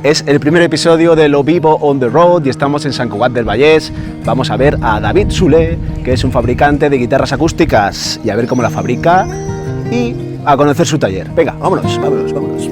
Es el primer episodio de Lo Vivo on the Road y estamos en Sant Cugat del Vallès. Vamos a ver a David Soler, que es un fabricante de guitarras acústicas, y a ver cómo la fabrica y a conocer su taller. Venga, vámonos, vámonos, vámonos.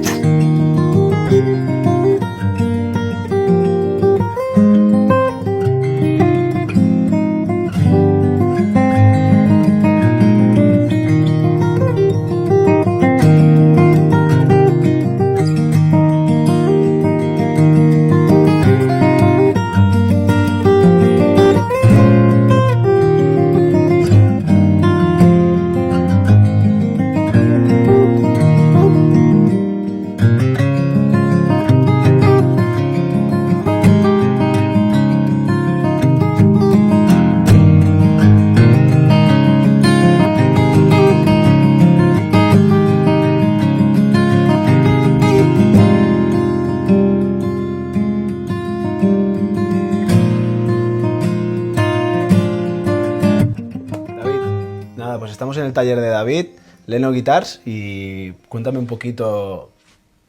Pues estamos en el taller de David, Leno Guitars, y cuéntame un poquito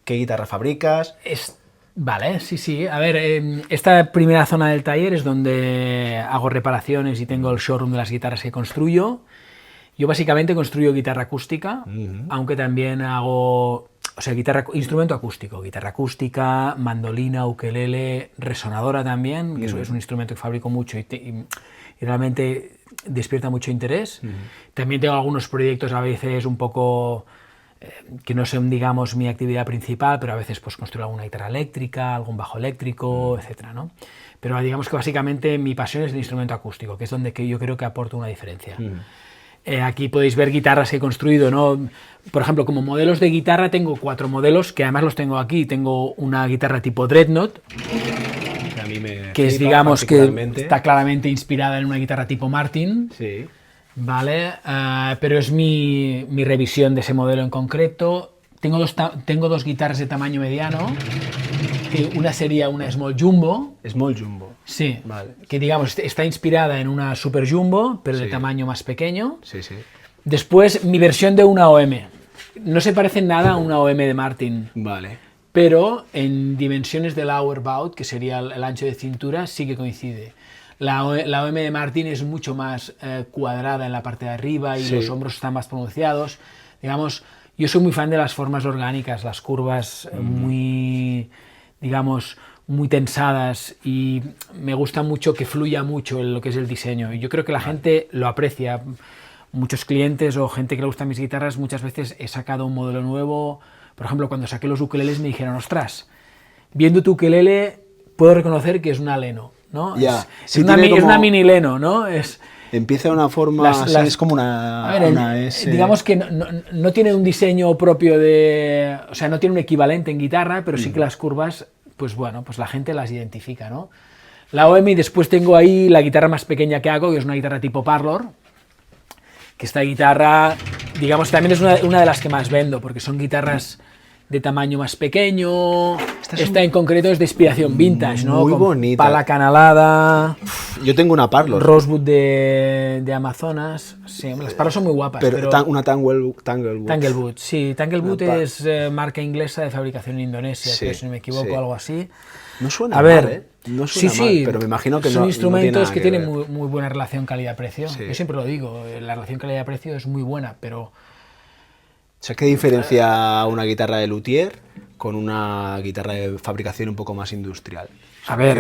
qué guitarra fabricas. Vale, sí. A ver, esta primera zona del taller es donde hago reparaciones y tengo el showroom de las guitarras que construyo. Yo básicamente construyo guitarra acústica, aunque también hago, instrumento acústico, guitarra acústica, mandolina, ukelele, resonadora también, que eso es un instrumento que fabrico mucho y realmente despierta mucho interés. También tengo algunos proyectos a veces un poco que no son, digamos, mi actividad principal, pero a veces pues construyo alguna guitarra eléctrica, algún bajo eléctrico, etcétera, ¿no? Pero digamos que básicamente mi pasión es el instrumento acústico, que es donde yo creo que aporto una diferencia. Aquí podéis ver guitarras que he construido, ¿no? Por ejemplo, como modelos de guitarra tengo 4 modelos, que además los tengo aquí. Tengo una guitarra tipo Dreadnought, que es, digamos, que está claramente inspirada en una guitarra tipo Martin. Sí. Vale, pero es mi revisión de ese modelo en concreto. Tengo dos guitarras de tamaño mediano. Que una sería una Small Jumbo. Small Jumbo. Sí, vale. Que digamos está inspirada en una Super Jumbo, pero de tamaño más pequeño. Sí. Después mi versión de una OM. No se parece en nada a una OM de Martin. Vale. Pero en dimensiones del Auerbaut, que sería el ancho de cintura, sí que coincide. La OM de Martin es mucho más cuadrada en la parte de arriba y los hombros están más pronunciados. Digamos, yo soy muy fan de las formas orgánicas, las curvas muy, digamos, muy tensadas, y me gusta mucho que fluya mucho en lo que es el diseño. Y yo creo que la gente lo aprecia. Muchos clientes o gente que le gustan mis guitarras, muchas veces he sacado un modelo nuevo. Por ejemplo, cuando saqué los ukeleles me dijeron, ostras, viendo tu ukelele puedo reconocer que es una Leno, ¿no? Ya. Es una mini Leno, ¿no? Empieza de una forma, es como una S. Digamos que no tiene un diseño propio de... O sea, no tiene un equivalente en guitarra, pero sí que las curvas, pues bueno, pues la gente las identifica, ¿no? La OM, y después tengo ahí la guitarra más pequeña que hago, que es una guitarra tipo Parlor, que esta guitarra, digamos, también es una de las que más vendo, porque son guitarras de tamaño más pequeño. Esta en concreto es de inspiración vintage, ¿no? Muy con bonita. Pala canalada. Yo tengo una Parlor. Rosewood de Amazonas. Sí, las Parlor son muy guapas. Pero una Tanglewood. Tanglewood, sí. Tanglewood es marca inglesa de fabricación en Indonesia, que si no me equivoco, algo así. No suena mal, ¿eh? No suena mal, pero me imagino que son instrumentos que tienen ver. muy buena relación calidad-precio. Yo siempre lo digo, la relación calidad-precio es muy buena, pero... O sea, ¿qué diferencia una guitarra de luthier con una guitarra de fabricación un poco más industrial? A ver,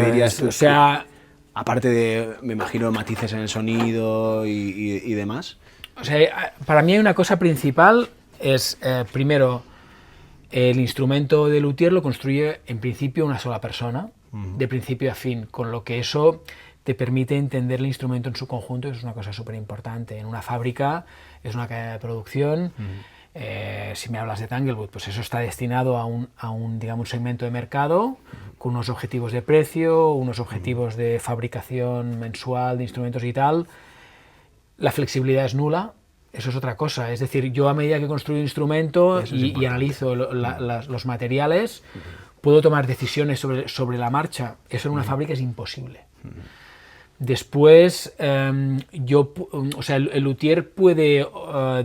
aparte de, me imagino, matices en el sonido y demás. O sea, para mí hay una cosa principal, es, primero, el instrumento de luthier lo construye en principio una sola persona, de principio a fin, con lo que eso te permite entender el instrumento en su conjunto, y eso es una cosa súper importante. En una fábrica es una cadena de producción. Si me hablas de Tanglewood, pues eso está destinado a un digamos, segmento de mercado con unos objetivos de precio, unos objetivos de fabricación mensual de instrumentos y tal. La flexibilidad es nula, eso es otra cosa. Es decir, yo a medida que construyo un instrumento y analizo los materiales, puedo tomar decisiones sobre la marcha. Eso en una fábrica es imposible. Después, el luthier puede,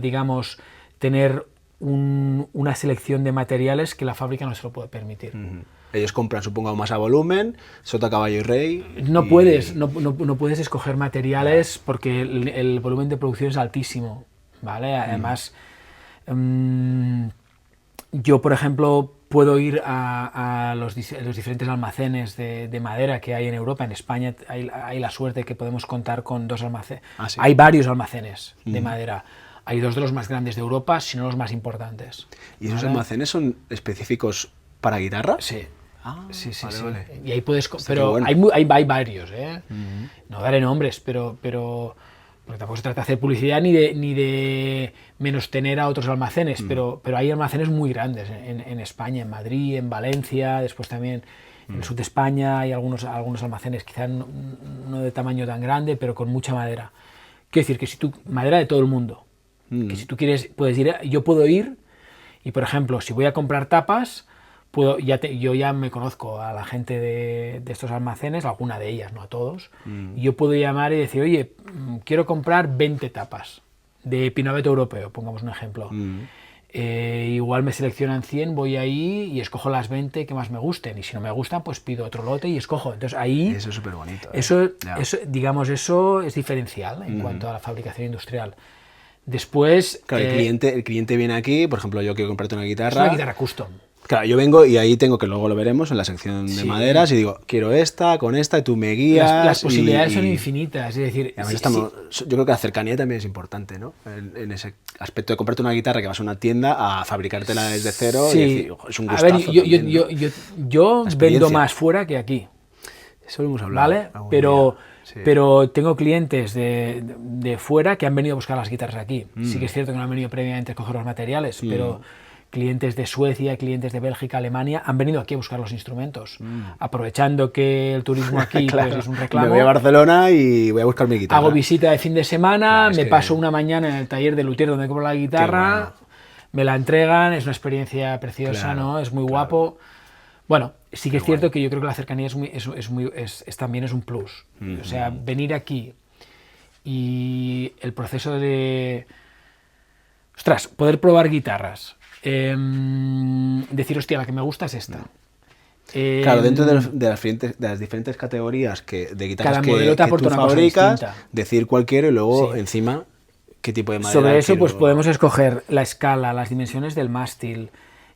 digamos, tener una selección de materiales que la fábrica no se lo puede permitir. Ellos compran, supongo, más a volumen, sota, caballo y rey. No puedes escoger materiales porque el volumen de producción es altísimo, ¿vale? Además, yo, por ejemplo, puedo ir a los diferentes almacenes de madera que hay en Europa. En España hay la suerte que podemos contar con 2 almacenes. Ah, ¿sí? Hay varios almacenes de madera. Hay 2 de los más grandes de Europa, si no los más importantes. ¿Y esos ¿vale? almacenes son específicos para guitarra? Sí. Ah, sí. vale. Y ahí puedes... Hostia, pero bueno. hay varios, ¿eh? No daré nombres, pero porque tampoco se trata de hacer publicidad ni de menos tener a otros almacenes, pero hay almacenes muy grandes en España, en Madrid, en Valencia, después también en el sur de España hay algunos almacenes, quizás no de tamaño tan grande, pero con mucha madera. Quiero decir que si tú, madera de todo el mundo, que si tú quieres, puedes ir, yo puedo ir y, por ejemplo, si voy a comprar tapas, yo ya me conozco a la gente de estos almacenes, alguna de ellas, no a todos, y yo puedo llamar y decir, oye, quiero comprar 20 tapas de pinabeto europeo, pongamos un ejemplo. Igual me seleccionan 100, voy ahí y escojo las 20 que más me gusten, y si no me gustan, pues pido otro lote y escojo. Entonces ahí... Eso es súper bonito. Eso es diferencial en cuanto a la fabricación industrial. Después... Claro, el cliente viene aquí, por ejemplo, yo quiero comprarte una guitarra. Es una guitarra custom. Claro, yo vengo y ahí tengo, que luego lo veremos en la sección de maderas, y digo, quiero esta, con esta, y tú me guías. Las posibilidades son infinitas, es decir... Además yo creo que la cercanía también es importante, ¿no? En ese aspecto de comprarte una guitarra que vas a una tienda a fabricártela desde cero y decir, "Ojo, es un gustazo". A ver, yo vendo más fuera que aquí. Eso lo hemos hablado. ¿Vale? Pero tengo clientes de fuera que han venido a buscar las guitarras aquí. Sí que es cierto que no han venido previamente a coger los materiales, pero clientes de Suecia, clientes de Bélgica, Alemania, han venido aquí a buscar los instrumentos, aprovechando que el turismo aquí Claro, pues, es un reclamo. me voy a Barcelona y voy a buscar mi guitarra. Hago visita de fin de semana, Claro, me paso una mañana en el taller de luthier donde compro la guitarra, bueno. me la entregan, es una experiencia preciosa, Claro, ¿no? Es muy claro. guapo. Bueno, sí que es cierto que yo creo que la cercanía también es un plus. O sea, venir aquí y el proceso de... Ostras, poder probar guitarras. Decir, hostia, la que me gusta es esta. Claro, dentro de las diferentes categorías de guitarras Cada modelo te que aporta tú una cosa fabricas, distinta. decir cuál quiero y luego Sí. encima qué tipo de madera Sobre eso, quiero. pues podemos escoger la escala, las dimensiones del mástil,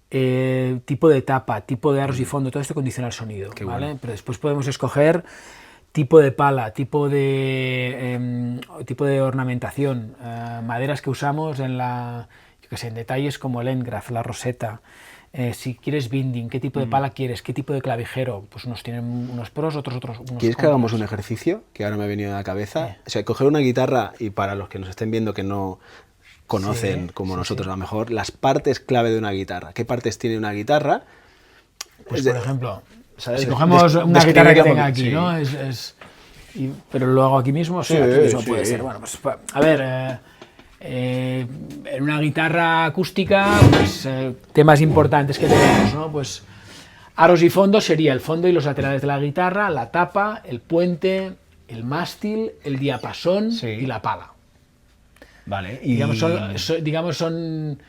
tipo de tapa, tipo de aros y fondo, todo esto condiciona el sonido, Qué ¿vale? bueno. Pero después podemos escoger tipo de pala, tipo de ornamentación, maderas que usamos en en detalles como el engraf, la roseta. Si quieres binding, qué tipo de pala quieres, qué tipo de clavijero, pues unos tienen unos pros, unos ¿Quieres que hagamos un contras. ejercicio que ahora me ha venido a la cabeza? O sea, coger una guitarra y para los que nos estén viendo que no conocen como nosotros a lo mejor, las partes clave de una guitarra. ¿Qué partes tiene una guitarra? Pues Es por ejemplo, ¿sabes? si cogemos una Describir guitarra que un tenga poquito, aquí, sí. ¿no? Pero lo hago aquí mismo, sí, Sí, aquí mismo sí. puede ser. Bueno, pues a ver, en una guitarra acústica, pues temas importantes que tenemos, ¿no? Pues aros y fondo sería el fondo y los laterales de la guitarra, la tapa, el puente, el mástil, el diapasón Sí. y la pala. Vale. Digamos, son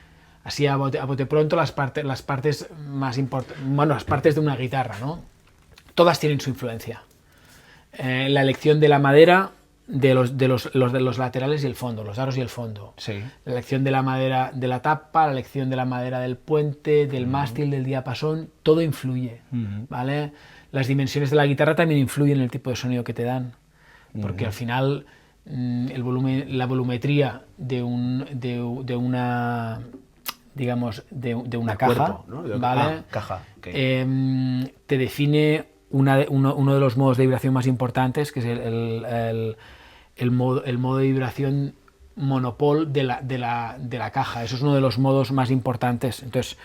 así a bote pronto las partes más importantes, bueno, las partes de una guitarra, ¿no? Todas tienen su influencia. La elección de la madera, de los laterales y el fondo, los aros y el fondo. Sí. La elección de la madera de la tapa, la elección de la madera del puente, del mástil, del diapasón, todo influye, ¿vale? Las dimensiones de la guitarra también influyen en el tipo de sonido que te dan, porque al final el volumen, la volumetría de una, digamos, de una caja, cuerpo, ¿no? ¿vale? Caja. Ok. Te define uno de los modos de vibración más importantes, que es el modo de vibración monopol de la caja. Eso es uno de los modos más importantes. Entonces,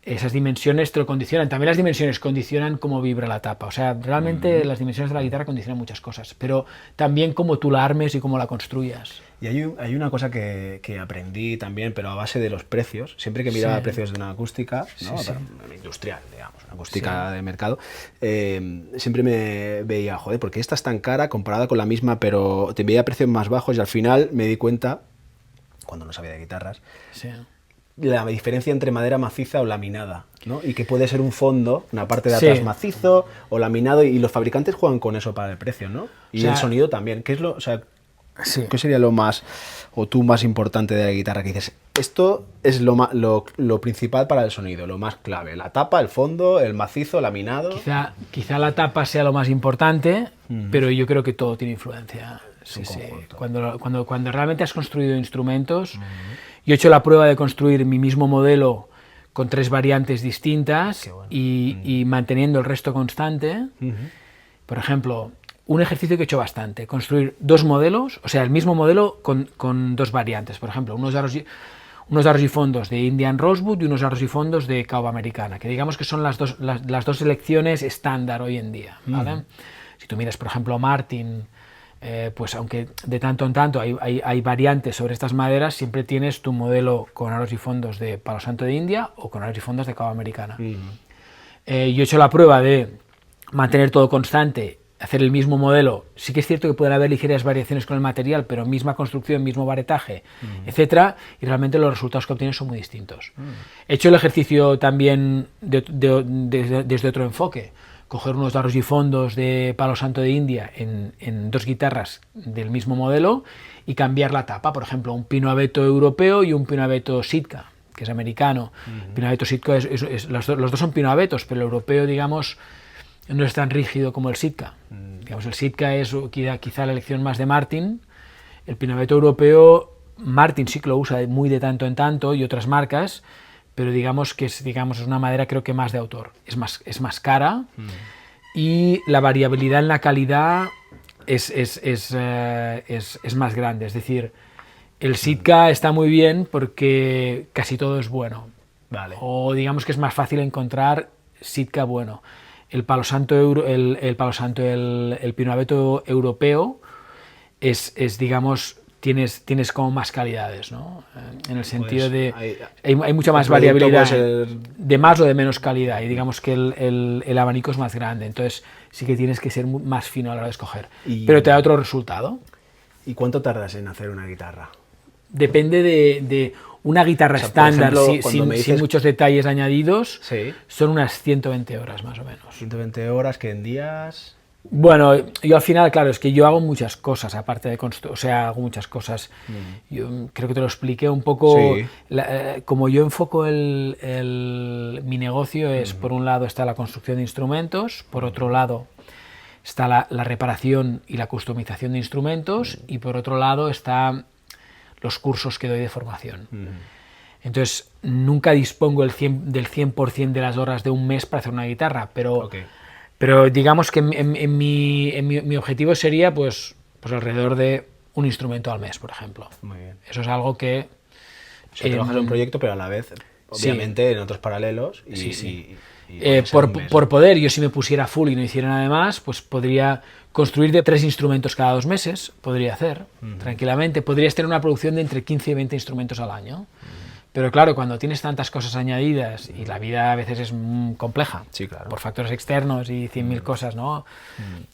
esas dimensiones te lo condicionan. También las dimensiones condicionan cómo vibra la tapa. O sea, realmente las dimensiones de la guitarra condicionan muchas cosas, pero también cómo tú la armes y cómo la construyas. Y hay una cosa que aprendí también, pero a base de los precios. Siempre que miraba precios de una acústica, ¿no? Sí. Una industrial, digamos, una acústica de mercado, siempre me veía, joder, ¿por qué esta es tan cara comparada con la misma? Pero te veía precios más bajos y al final me di cuenta, cuando no sabía de guitarras, Sí. la diferencia entre madera maciza o laminada, ¿no? Y que puede ser un fondo, una parte de atrás macizo o laminado, y los fabricantes juegan con eso para el precio, ¿no? Y o sea, el sonido también. ¿Qué es lo, o sea, qué sería lo más, o tú más importante de la guitarra que dices? Esto es lo principal para el sonido, lo más clave. La tapa, el fondo, el macizo, laminado. Quizá la tapa sea lo más importante, pero yo creo que todo tiene influencia. Sí. Cuando realmente has construido instrumentos, yo he hecho la prueba de construir mi mismo modelo con 3 variantes distintas y manteniendo el resto constante. Por ejemplo, un ejercicio que he hecho bastante, construir 2 modelos, o sea, el mismo modelo con 2 variantes. Por ejemplo, unos aros y fondos de Indian Rosewood y unos aros y fondos de caoba americana, que digamos que son las dos selecciones estándar hoy en día, ¿vale? Si tú miras, por ejemplo, Martin, pues aunque de tanto en tanto hay variantes sobre estas maderas, siempre tienes tu modelo con aros y fondos de palo santo de India o con aros y fondos de caoba americana. Yo he hecho la prueba de mantener todo constante, hacer el mismo modelo. Sí que es cierto que pueden haber ligeras variaciones con el material, pero misma construcción, mismo varetaje, etcétera, y realmente los resultados que obtienes son muy distintos. He hecho el ejercicio también desde otro enfoque, coger unos aros y fondos de palo santo de India en 2 guitarras del mismo modelo y cambiar la tapa, por ejemplo, un pino abeto europeo y un pino abeto Sitka, que es americano. Pino abeto Sitka los dos son pino abetos, pero el europeo, digamos, no es tan rígido como el Sitka. Digamos, el Sitka es quizá la elección más de Martin. El pino abeto europeo, Martin sí que lo usa muy de tanto en tanto y otras marcas, pero digamos que es una madera, creo que más de autor. Es más cara y la variabilidad en la calidad es más grande. Es decir, el Sitka está muy bien porque casi todo es bueno. Vale. O digamos que es más fácil encontrar Sitka bueno. El palo santo, el pino abeto europeo es digamos, tienes como más calidades, ¿no? En el sentido de hay mucha más variabilidad de más o de menos calidad, y digamos que el abanico es más grande, entonces sí que tienes que ser más fino a la hora de escoger, pero te da otro resultado. ¿Y cuánto tardas en hacer una guitarra? Depende de una guitarra, o sea, estándar, ejemplo, sin muchos detalles añadidos, son unas 120 horas más o menos. 120 horas que en días... Bueno, yo al final, claro, es que yo hago muchas cosas, aparte de construir, o sea, hago muchas cosas. Yo creo que te lo expliqué un poco, como yo enfoco mi negocio es, por un lado está la construcción de instrumentos, por otro lado está la reparación y la customización de instrumentos, y por otro lado está los cursos que doy de formación. Entonces, nunca dispongo del 100% de las horas de un mes para hacer una guitarra, pero... Pero digamos que mi objetivo sería pues alrededor de un instrumento al mes, por ejemplo. Muy bien. Eso es algo que... O sea, trabajas en un proyecto, pero a la vez, obviamente, en otros paralelos. Por poder, yo si me pusiera full y no hiciera nada más, pues podría construir de 3 instrumentos cada 2 meses, podría hacer, tranquilamente. Podrías tener una producción de entre 15 y 20 instrumentos al año. Pero claro, cuando tienes tantas cosas añadidas y la vida a veces es compleja, claro, por factores externos y 100.000 cosas, ¿no?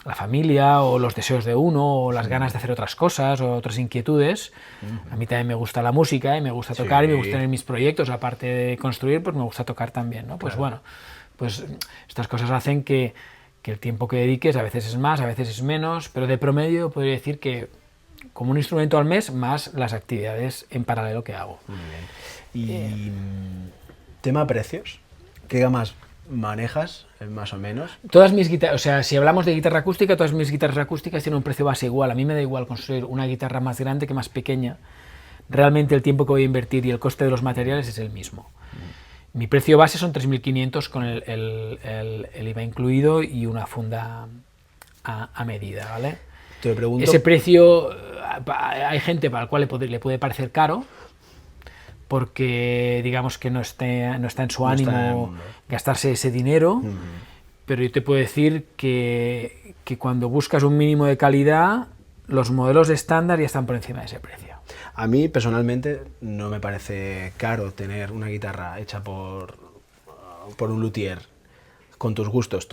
La familia o los deseos de uno o las ganas de hacer otras cosas o otras inquietudes. A mí también me gusta la música y me gusta tocar y me gusta tener mis proyectos, aparte de construir, pues me gusta tocar también, ¿no? Pues bueno, pues estas cosas hacen que el tiempo que dediques a veces es más, a veces es menos, pero de promedio podría decir que como un instrumento al mes más las actividades en paralelo que hago. Muy bien. Y tema precios, ¿qué gamas manejas más o menos? Todas mis guitarras, o sea, si hablamos de guitarra acústica, todas mis guitarras acústicas tienen un precio base igual. A mí me da igual construir una guitarra más grande que más pequeña. Realmente el tiempo que voy a invertir y el coste de los materiales es el mismo. Mi precio base son 3.500 con el IVA incluido y una funda a medida, ¿vale? Te pregunto... Ese precio, hay gente para la cual le puede parecer caro, porque digamos que no está en su ánimo gastarse ese dinero, pero yo te puedo decir que cuando buscas un mínimo de calidad, los modelos estándar ya están por encima de ese precio. A mí personalmente no me parece caro tener una guitarra hecha por un luthier con tus gustos,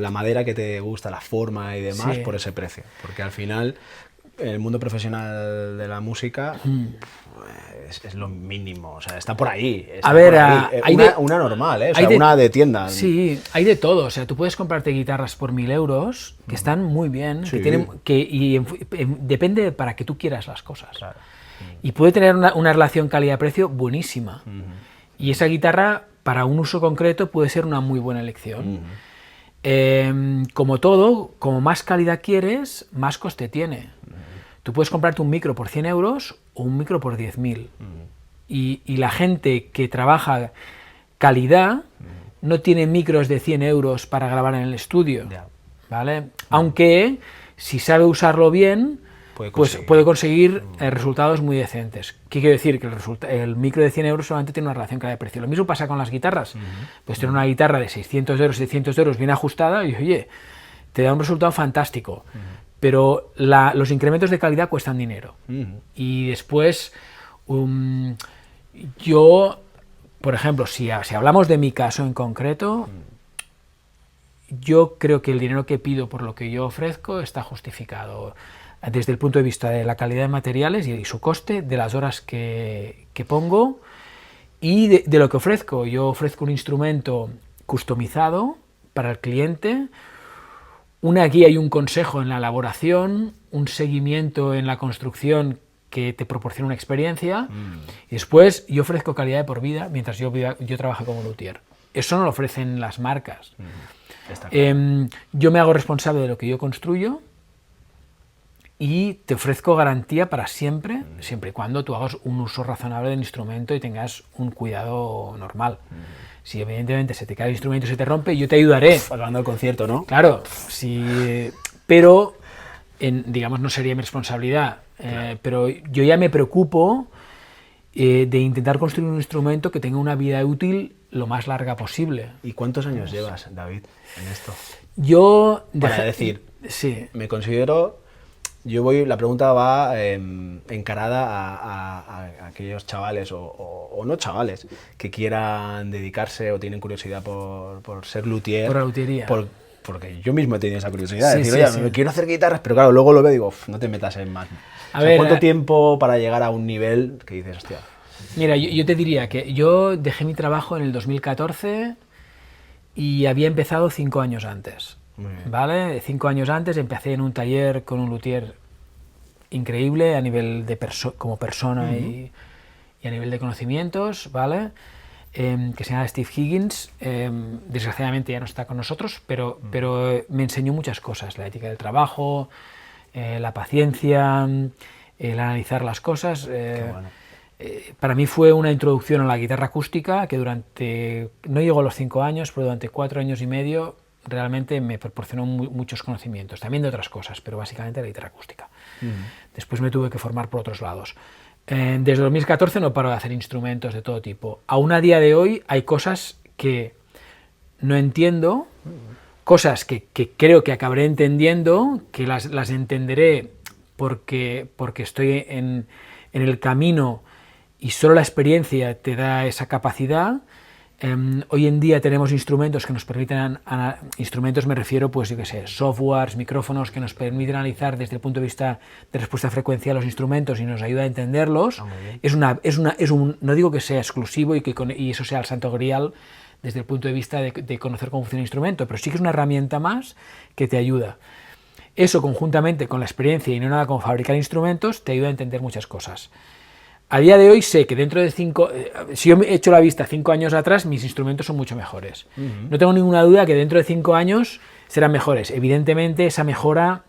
la madera que te gusta, la forma y demás, por ese precio, porque al final en el mundo profesional de la música es lo mínimo, o sea, está por ahí. Está A ver, por ahí. hay Una normal, o sea, una de tienda. Sí, hay de todo. O sea, tú puedes comprarte guitarras por 1.000 euros que están muy bien, Sí. depende para que tú quieras las cosas. Claro. Y puede tener una relación calidad-precio buenísima. Y esa guitarra, para un uso concreto, puede ser una muy buena elección. Como todo, como más calidad quieres, más coste tiene. Tú puedes comprarte un micro por 100 euros o un micro por 10.000. Y la gente que trabaja calidad no tiene micros de 100 euros para grabar en el estudio, ¿vale? Aunque, si sabe usarlo bien, pues puede conseguir resultados muy decentes. ¿Qué quiero decir? Que el micro de 100 euros solamente tiene una relación calidad-precio. Lo mismo pasa con las guitarras. Pues tener una guitarra de 600 euros, 700 euros bien ajustada y, oye, te da un resultado fantástico. Pero los incrementos de calidad cuestan dinero. Y después, yo, por ejemplo, si hablamos de mi caso en concreto, yo creo que el dinero que pido por lo que yo ofrezco está justificado desde el punto de vista de la calidad de materiales y su coste, de las horas que pongo y de lo que ofrezco. Yo ofrezco un instrumento customizado para el cliente, una guía y un consejo en la elaboración, un seguimiento en la construcción que te proporciona una experiencia, y después yo ofrezco calidad de por vida mientras yo trabajo como luthier. Eso no lo ofrecen las marcas. Yo me hago responsable de lo que yo construyo y te ofrezco garantía para siempre, siempre y cuando tú hagas un uso razonable del instrumento y tengas un cuidado normal. Si evidentemente se te cae el instrumento y se te rompe, yo te ayudaré. Acabando el concierto, ¿no? Claro, sí, pero digamos no sería mi responsabilidad. Claro. Pero yo ya me preocupo de intentar construir un instrumento que tenga una vida útil lo más larga posible. ¿Y cuántos años llevas, David, en esto? Yo... Para decir, sí. Me considero... La pregunta va encarada a aquellos chavales o no chavales que quieran dedicarse o tienen curiosidad por ser luthier. Por la luthiería. Porque yo mismo he tenido esa curiosidad. Sí, decir, oye, me quiero hacer guitarras, pero claro, luego lo veo y digo, no te metas en más. ¿Cuánto tiempo para llegar a un nivel que dices, hostia? Mira, yo te diría que yo dejé mi trabajo en el 2014 y había empezado 5 años antes. ¿Vale? 5 años antes empecé en un taller con un luthier increíble a nivel de como persona y a nivel de conocimientos, ¿vale? Que se llama Steve Higgins. Desgraciadamente ya no está con nosotros, pero me enseñó muchas cosas: la ética del trabajo, la paciencia, el analizar las cosas. Bueno. Para mí fue una introducción a la guitarra acústica que no llegó a los 5 años, pero durante 4 años y medio realmente me proporcionó muchos conocimientos, también de otras cosas, pero básicamente la guitarra acústica. Después me tuve que formar por otros lados. Desde 2014 no paro de hacer instrumentos de todo tipo. Aún a día de hoy hay cosas que no entiendo, cosas que creo que acabaré entendiendo, que las entenderé porque estoy en el camino y solo la experiencia te da esa capacidad. Hoy en día tenemos instrumentos que nos permiten, instrumentos me refiero, pues yo qué sé, softwares, micrófonos que nos permiten analizar desde el punto de vista de respuesta frecuencial los instrumentos y nos ayuda a entenderlos. No digo que sea exclusivo y eso sea el santo grial desde el punto de vista de conocer cómo funciona el instrumento, pero sí que es una herramienta más que te ayuda. Eso conjuntamente con la experiencia y no nada como fabricar instrumentos te ayuda a entender muchas cosas. A día de hoy sé que dentro de si yo me echo la vista 5 años atrás, mis instrumentos son mucho mejores. No tengo ninguna duda que dentro de 5 años serán mejores. Evidentemente esa mejora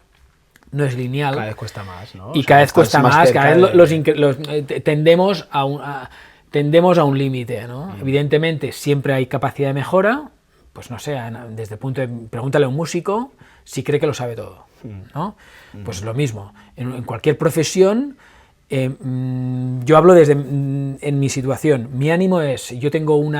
no es lineal. Cada vez cuesta más, ¿no? Y cada vez cuesta más, cada vez tendemos a un límite, ¿no? Evidentemente siempre hay capacidad de mejora, pues no sé, desde el punto de... Pregúntale a un músico si cree que lo sabe todo, ¿no? Pues lo mismo, en cualquier profesión... yo hablo en mi situación. Mi ánimo es, yo tengo un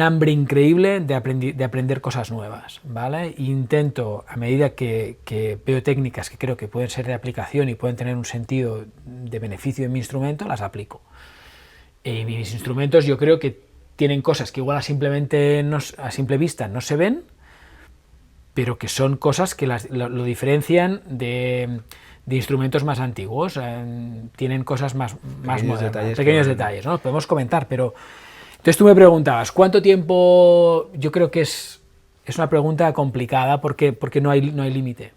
hambre increíble de aprender cosas nuevas, ¿vale? E intento, a medida que veo técnicas que creo que pueden ser de aplicación y pueden tener un sentido de beneficio en mi instrumento, las aplico. Y mis instrumentos yo creo que tienen cosas que igual a simple vista no se ven, pero que son cosas que lo diferencian de instrumentos más antiguos. Tienen cosas más modernas, pequeños detalles, ¿no? Podemos comentar, pero... Entonces tú me preguntabas, ¿cuánto tiempo? Yo creo que es una pregunta complicada porque no hay límite.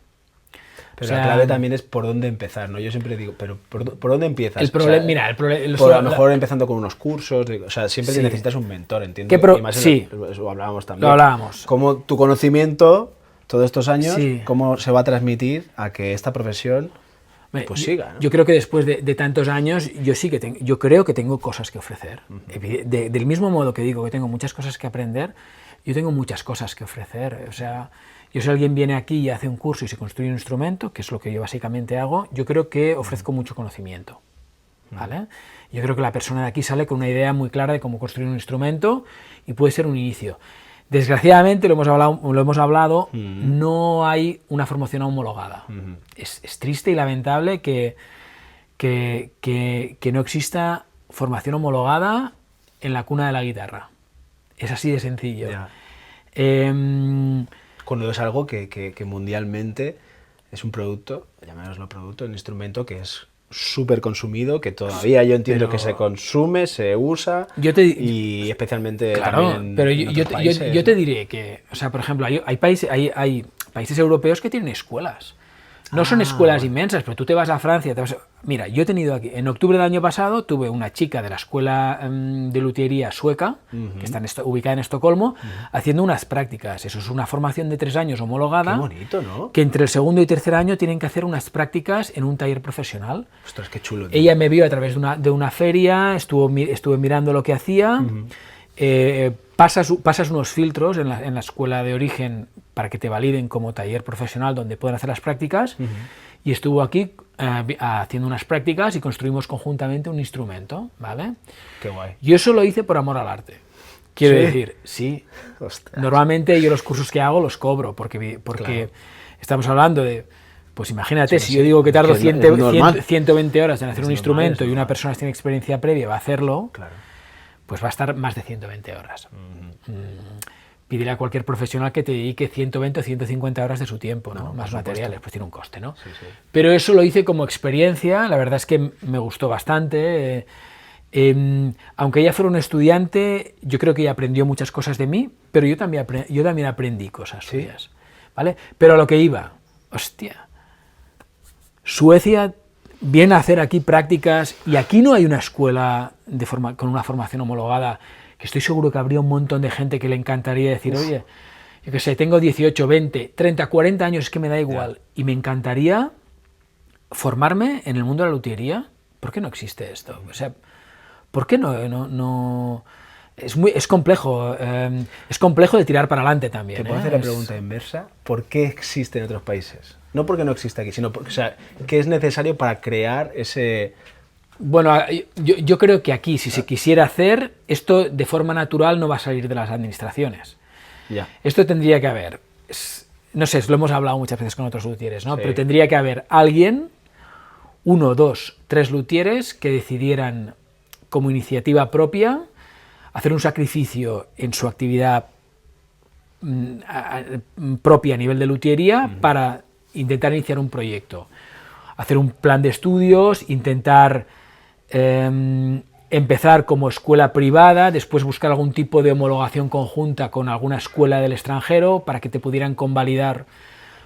Pero la clave también es por dónde empezar, ¿no? Yo siempre digo, pero ¿por dónde empiezas? El problema, mira, a lo mejor empezando con unos cursos, o sea, siempre necesitas un mentor, ¿entiendes? Eso hablábamos también. Lo hablábamos. Cómo tu conocimiento, todos estos años, cómo se va a transmitir a que esta profesión pues siga, ¿no? Yo creo que después de tantos años, yo creo que tengo cosas que ofrecer. Del mismo modo que digo que tengo muchas cosas que aprender, yo tengo muchas cosas que ofrecer. O sea, si alguien viene aquí y hace un curso y se construye un instrumento, que es lo que yo básicamente hago, yo creo que ofrezco mucho conocimiento, ¿vale? Yo creo que la persona de aquí sale con una idea muy clara de cómo construir un instrumento y puede ser un inicio. Desgraciadamente, lo hemos hablado, no hay una formación homologada. Es triste y lamentable que no exista formación homologada en la cuna de la guitarra. Es así de sencillo. Cuando es algo que mundialmente es un producto, llamémoslo producto, un instrumento que es súper consumido, que todavía yo entiendo que se consume, se usa, y especialmente también pero en otros países, yo te diré que, o sea, por ejemplo, hay países europeos que tienen escuelas. No son escuelas inmensas, pero tú te vas a Francia, mira, yo he tenido aquí, en octubre del año pasado, tuve una chica de la escuela de luthiería sueca, que está ubicada en Estocolmo, haciendo unas prácticas. Eso es una formación de 3 años homologada. Qué bonito, ¿no? Que entre el segundo y tercer año tienen que hacer unas prácticas en un taller profesional. Ostras, qué chulo, tío. Ella me vio a través de una feria, estuve mirando lo que hacía. Pasas unos filtros en la escuela de origen para que te validen como taller profesional donde pueden hacer las prácticas, y estuvo aquí haciendo unas prácticas y construimos conjuntamente un instrumento, ¿vale? Qué guay. Yo eso lo hice por amor al arte. Quiero decir, sí. Ostras. Normalmente yo los cursos que hago los cobro porque estamos hablando de... Pues imagínate, si yo digo que tardo 120 horas en hacer un instrumento y una persona que tiene experiencia previa va a hacerlo, pues va a estar más de 120 horas. Pídele a cualquier profesional que te dedique 120 o 150 horas de su tiempo, ¿no? Más materiales, pues tiene un coste, ¿no? Sí. Pero eso lo hice como experiencia, la verdad es que me gustó bastante. Aunque ella fuera un estudiante, yo creo que ella aprendió muchas cosas de mí, pero yo también aprendí cosas suyas, ¿vale? Pero a lo que iba, hostia, Suecia viene a hacer aquí prácticas y aquí no hay una escuela con una formación homologada, que estoy seguro que habría un montón de gente que le encantaría decir, oye, yo qué sé, tengo 18, 20, 30, 40 años, es que me da igual, y me encantaría formarme en el mundo de la luthiería. ¿Por qué no existe esto? O sea, ¿por qué no? Es complejo de tirar para adelante también. Te puedo hacer la pregunta inversa, ¿por qué existe en otros países? No porque no exista aquí, sino porque, o sea, ¿qué es necesario para crear ese...? Bueno, yo creo que aquí, si se quisiera hacer, esto de forma natural no va a salir de las administraciones. Esto tendría que haber, no sé, lo hemos hablado muchas veces con otros luthieres, ¿no? Pero tendría que haber alguien, 1, 2, 3 luthieres que decidieran como iniciativa propia hacer un sacrificio en su actividad propia a nivel de luthiería para intentar iniciar un proyecto, hacer un plan de estudios, intentar empezar como escuela privada, después buscar algún tipo de homologación conjunta con alguna escuela del extranjero para que te pudieran convalidar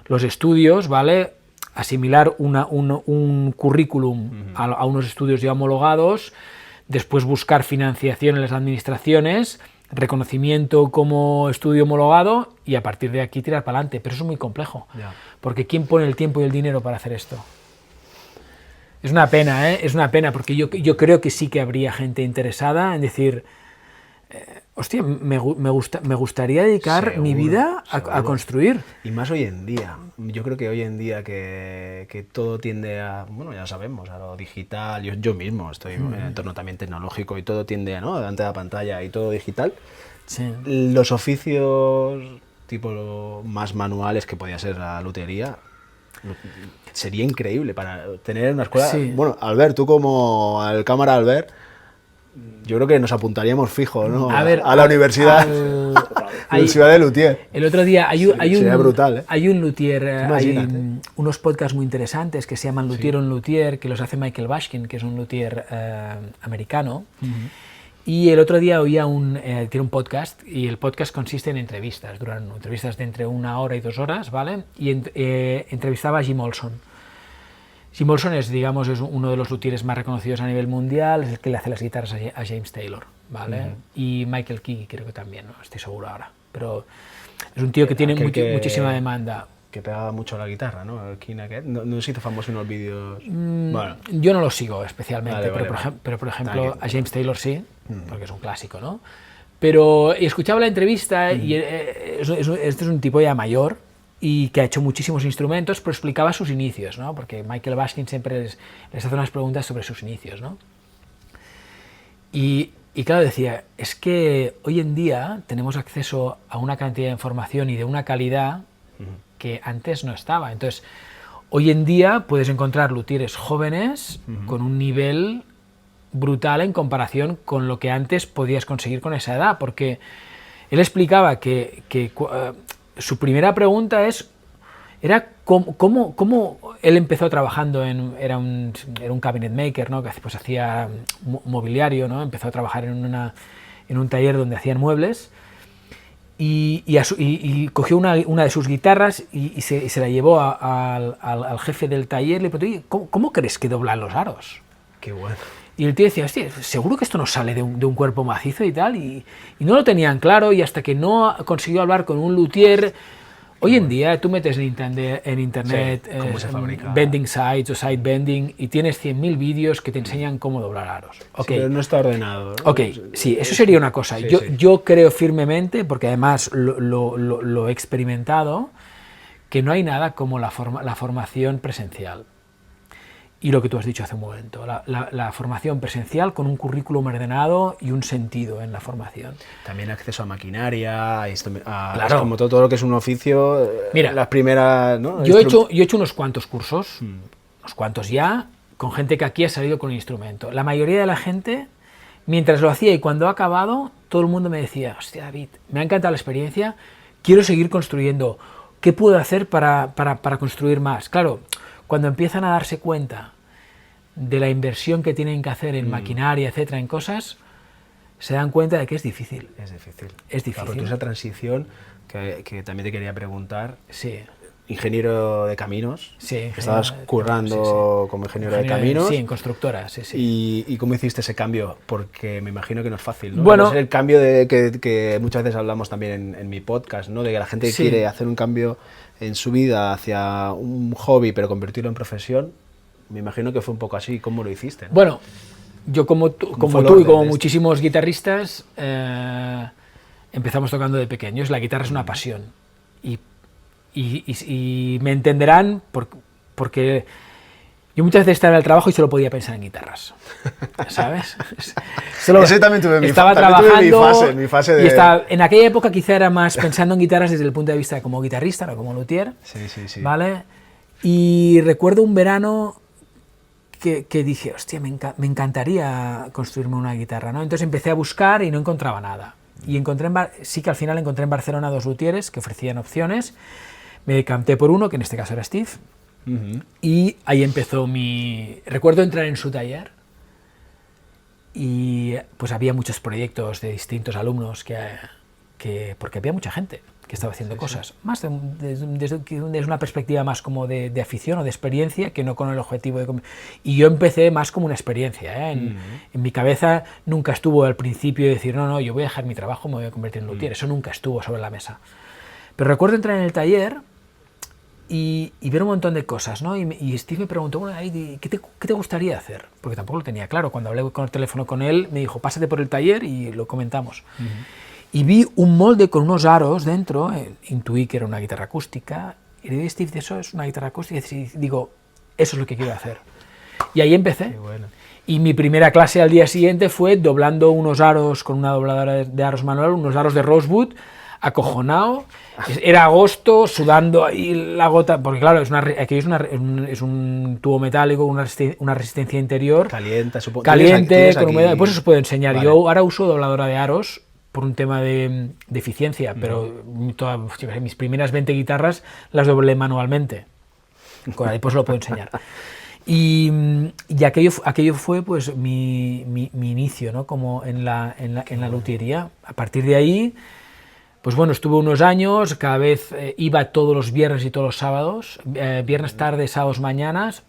los estudios, ¿vale? Asimilar un currículum a unos estudios ya homologados, después buscar financiación en las administraciones, reconocimiento como estudio homologado y a partir de aquí tirar para adelante. Pero eso es muy complejo, porque ¿quién pone el tiempo y el dinero para hacer esto? Es una pena, es una pena, porque yo creo que sí que habría gente interesada en decir, hostia, me gustaría dedicar mi vida a construir. Y más hoy en día. Yo creo que hoy en día que todo tiende a, bueno, ya sabemos, a lo digital. Yo mismo estoy en un entorno también tecnológico y todo tiende a, ¿no?, delante de la pantalla y todo digital. Sí. Los oficios tipo más manuales que podía ser la luthiería, sería increíble para tener una escuela. Bueno, Albert, tú como el cámara Albert, yo creo que nos apuntaríamos fijo, ¿no? A la universidad. En Ciudad de Luthier. El otro día Sería brutal, ¿eh? hay un luthier, Imagínate. hay unos podcasts muy interesantes que se llaman Luthier on Luthier, que los hace Michael Bashkin, que es un luthier americano. Y el otro día oía tiene un podcast, y el podcast consiste en entrevistas, duran entrevistas de entre 1 hora y 2 horas, ¿vale? Y entrevistaba a Jim Olson. Jim Olson es, digamos, es uno de los luthieres más reconocidos a nivel mundial, es el que le hace las guitarras a James Taylor, ¿vale? Y Michael Key creo que también, no estoy seguro ahora, pero es un tío que tiene muchísima demanda. Que pegaba mucho la guitarra, ¿no? El King aquest. No se hizo famoso en unos vídeos. Bueno. Yo no lo sigo especialmente, Vale, pero por ejemplo a James Taylor sí, porque es un clásico, ¿no? Pero escuchaba la entrevista y este es un tipo ya mayor y que ha hecho muchísimos instrumentos, pero explicaba sus inicios, ¿no? Porque Michael Bashkin siempre les hace unas preguntas sobre sus inicios, ¿no? Y claro, decía, es que hoy en día tenemos acceso a una cantidad de información y de una calidad que antes no estaba. Entonces, hoy en día puedes encontrar luthieres jóvenes con un nivel brutal en comparación con lo que antes podías conseguir con esa edad, porque él explicaba que su primera pregunta era cómo él empezó trabajando era un cabinet maker, ¿no? Que pues hacía mobiliario, ¿no? Empezó a trabajar en un taller donde hacían muebles y cogió una de sus guitarras y se la llevó al jefe del taller y le preguntó, ¿cómo crees que doblan los aros? Qué bueno. Y el tío decía, hostia, seguro que esto no sale de un cuerpo macizo y tal, y no lo tenían claro, y hasta que no consiguió hablar con un luthier. Hoy en día tú metes en internet sí, cómo se fabrica. Bending sides o side bending y tienes 100.000 vídeos que te enseñan cómo doblar aros. Okay. Sí, pero no está ordenado, ¿no? Ok, sí, eso sería una cosa. Sí, yo creo firmemente, porque además lo he experimentado, que no hay nada como la formación presencial. Y lo que tú has dicho hace un momento, la formación presencial con un currículum ordenado y un sentido en la formación. También acceso a maquinaria, claro. Como todo lo que es un oficio. Mira, las primeras, ¿no? Yo he hecho unos cuantos cursos, unos cuantos ya, con gente que aquí ha salido con el instrumento. La mayoría de la gente, mientras lo hacía y cuando ha acabado, todo el mundo me decía, hostia David, me ha encantado la experiencia, quiero seguir construyendo, ¿qué puedo hacer para construir más? Claro, cuando empiezan a darse cuenta de la inversión que tienen que hacer en maquinaria, etcétera, en cosas, se dan cuenta de que es difícil. Es difícil. Es difícil. Claro, tú esa transición que también te quería preguntar. Sí. Ingeniero de caminos. Sí. Estabas currando como ingeniero de caminos. Sí, en constructora, sí. ¿Y cómo hiciste ese cambio? Porque me imagino que no es fácil, ¿no? Bueno, es el cambio que muchas veces hablamos también en mi podcast, ¿no? De que la gente quiere hacer un cambio en su vida hacia un hobby, pero convertirlo en profesión. Me imagino que fue un poco así. ¿Cómo lo hiciste, ¿no? Bueno, yo como tú y como muchísimos guitarristas empezamos tocando de pequeños. La guitarra es una pasión y me entenderán porque yo muchas veces estaba en el trabajo y solo podía pensar en guitarras, ¿sabes? Ese también tuve mi fase de... Y en aquella época quizá era más pensando en guitarras desde el punto de vista como guitarrista, no como luthier. Sí. ¿Vale? Y recuerdo un verano que dije, hostia, me encantaría construirme una guitarra, ¿no? Entonces empecé a buscar y no encontraba nada. Y sí que al final encontré en Barcelona 2 luthieres que ofrecían opciones. Me decanté por uno, que en este caso era Steve. Y ahí empezó Recuerdo entrar en su taller y pues había muchos proyectos de distintos alumnos porque había mucha gente que estaba haciendo cosas, más desde una perspectiva más como de afición o de experiencia que no con el objetivo de... Y yo empecé más como una experiencia, ¿eh? En mi cabeza nunca estuvo al principio de decir, no, yo voy a dejar mi trabajo, me voy a convertir en luthier, eso nunca estuvo sobre la mesa. Pero recuerdo entrar en el taller y ver un montón de cosas, ¿no? Y Steve me preguntó, bueno, ¿qué te gustaría hacer? Porque tampoco lo tenía claro. Cuando hablé con el teléfono con él, me dijo, pásate por el taller y lo comentamos. Y vi un molde con unos aros dentro, intuí que era una guitarra acústica, y le dije, Steve, ¿eso es una guitarra acústica? Y digo, eso es lo que quiero hacer. Y ahí empecé. Qué bueno. Y mi primera clase al día siguiente fue doblando unos aros con una dobladora de aros manual, unos aros de Rosewood, acojonado. Era agosto, sudando ahí la gota, porque claro, aquí es un tubo metálico, una resistencia interior. Caliente, supongo. Caliente, con humedad. Pues eso se puede enseñar. Vale. Yo ahora uso dobladora de aros por un tema de eficiencia, pero mis primeras 20 guitarras las doblé manualmente. Con ahí pues lo puedo enseñar. Y aquello fue pues mi inicio, ¿no? Como en la luthiería. A partir de ahí, pues bueno, estuve unos años, cada vez iba todos los viernes y todos los sábados, viernes tarde, sábados mañanas,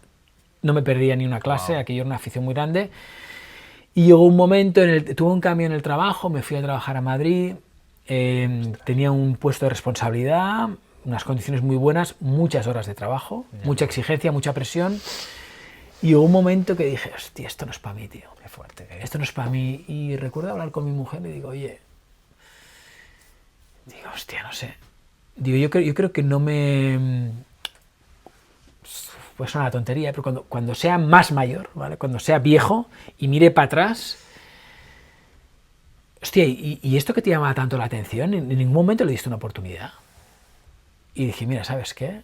no me perdía ni una clase, aquello era una afición muy grande. Y llegó un momento, tuve un cambio en el trabajo, me fui a trabajar a Madrid, tenía un puesto de responsabilidad, unas condiciones muy buenas, muchas horas de trabajo, mucha exigencia, mucha presión. Y llegó un momento que dije, hostia, esto no es para mí, tío. Qué fuerte. Esto no es para mí. Y recuerdo hablar con mi mujer y digo, oye, hostia, no sé. Digo, yo creo que no me... Pues es una tontería, pero cuando sea más mayor, ¿vale? Cuando sea viejo y mire para atrás, hostia, ¿y esto que te llama tanto la atención? En ningún momento le diste una oportunidad. Y dije, mira, ¿sabes qué?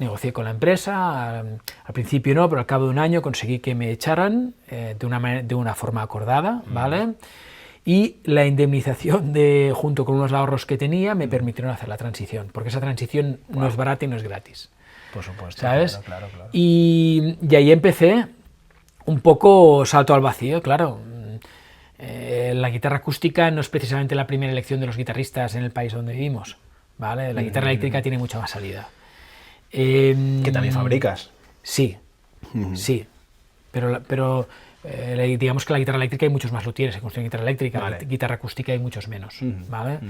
Negocié con la empresa, al principio no, pero al cabo de un año conseguí que me echaran de una forma acordada, ¿vale? Y la indemnización junto con unos ahorros que tenía me permitieron hacer la transición, porque esa transición no es barata y no es gratis. Por supuesto. ¿Sabes? Claro. Y ahí empecé un poco salto al vacío, claro. La guitarra acústica no es precisamente la primera elección de los guitarristas en el país donde vivimos, ¿vale? La guitarra eléctrica tiene mucha más salida. Que también fabricas. Sí, sí. Pero digamos que la guitarra eléctrica hay muchos más luthieres, se construye guitarra eléctrica, Vale. Guitarra acústica hay muchos menos, ¿vale?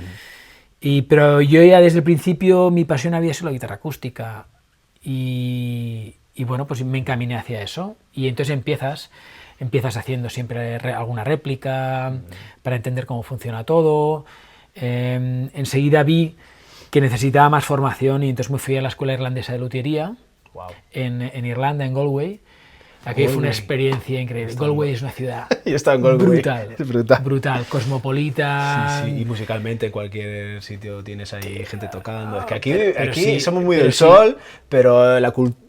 Pero yo ya desde el principio mi pasión había sido la guitarra acústica y bueno, pues me encaminé hacia eso y entonces empiezas haciendo siempre alguna réplica para entender cómo funciona todo. Enseguida vi que necesitaba más formación y entonces me fui a la escuela irlandesa de luthiería en Irlanda, en Galway. Aquello fue una experiencia increíble. Galway es una ciudad brutal, cosmopolita. Sí, y musicalmente en cualquier sitio tienes ahí gente tocando. Es que aquí sí, somos muy del sol, pero la cultura...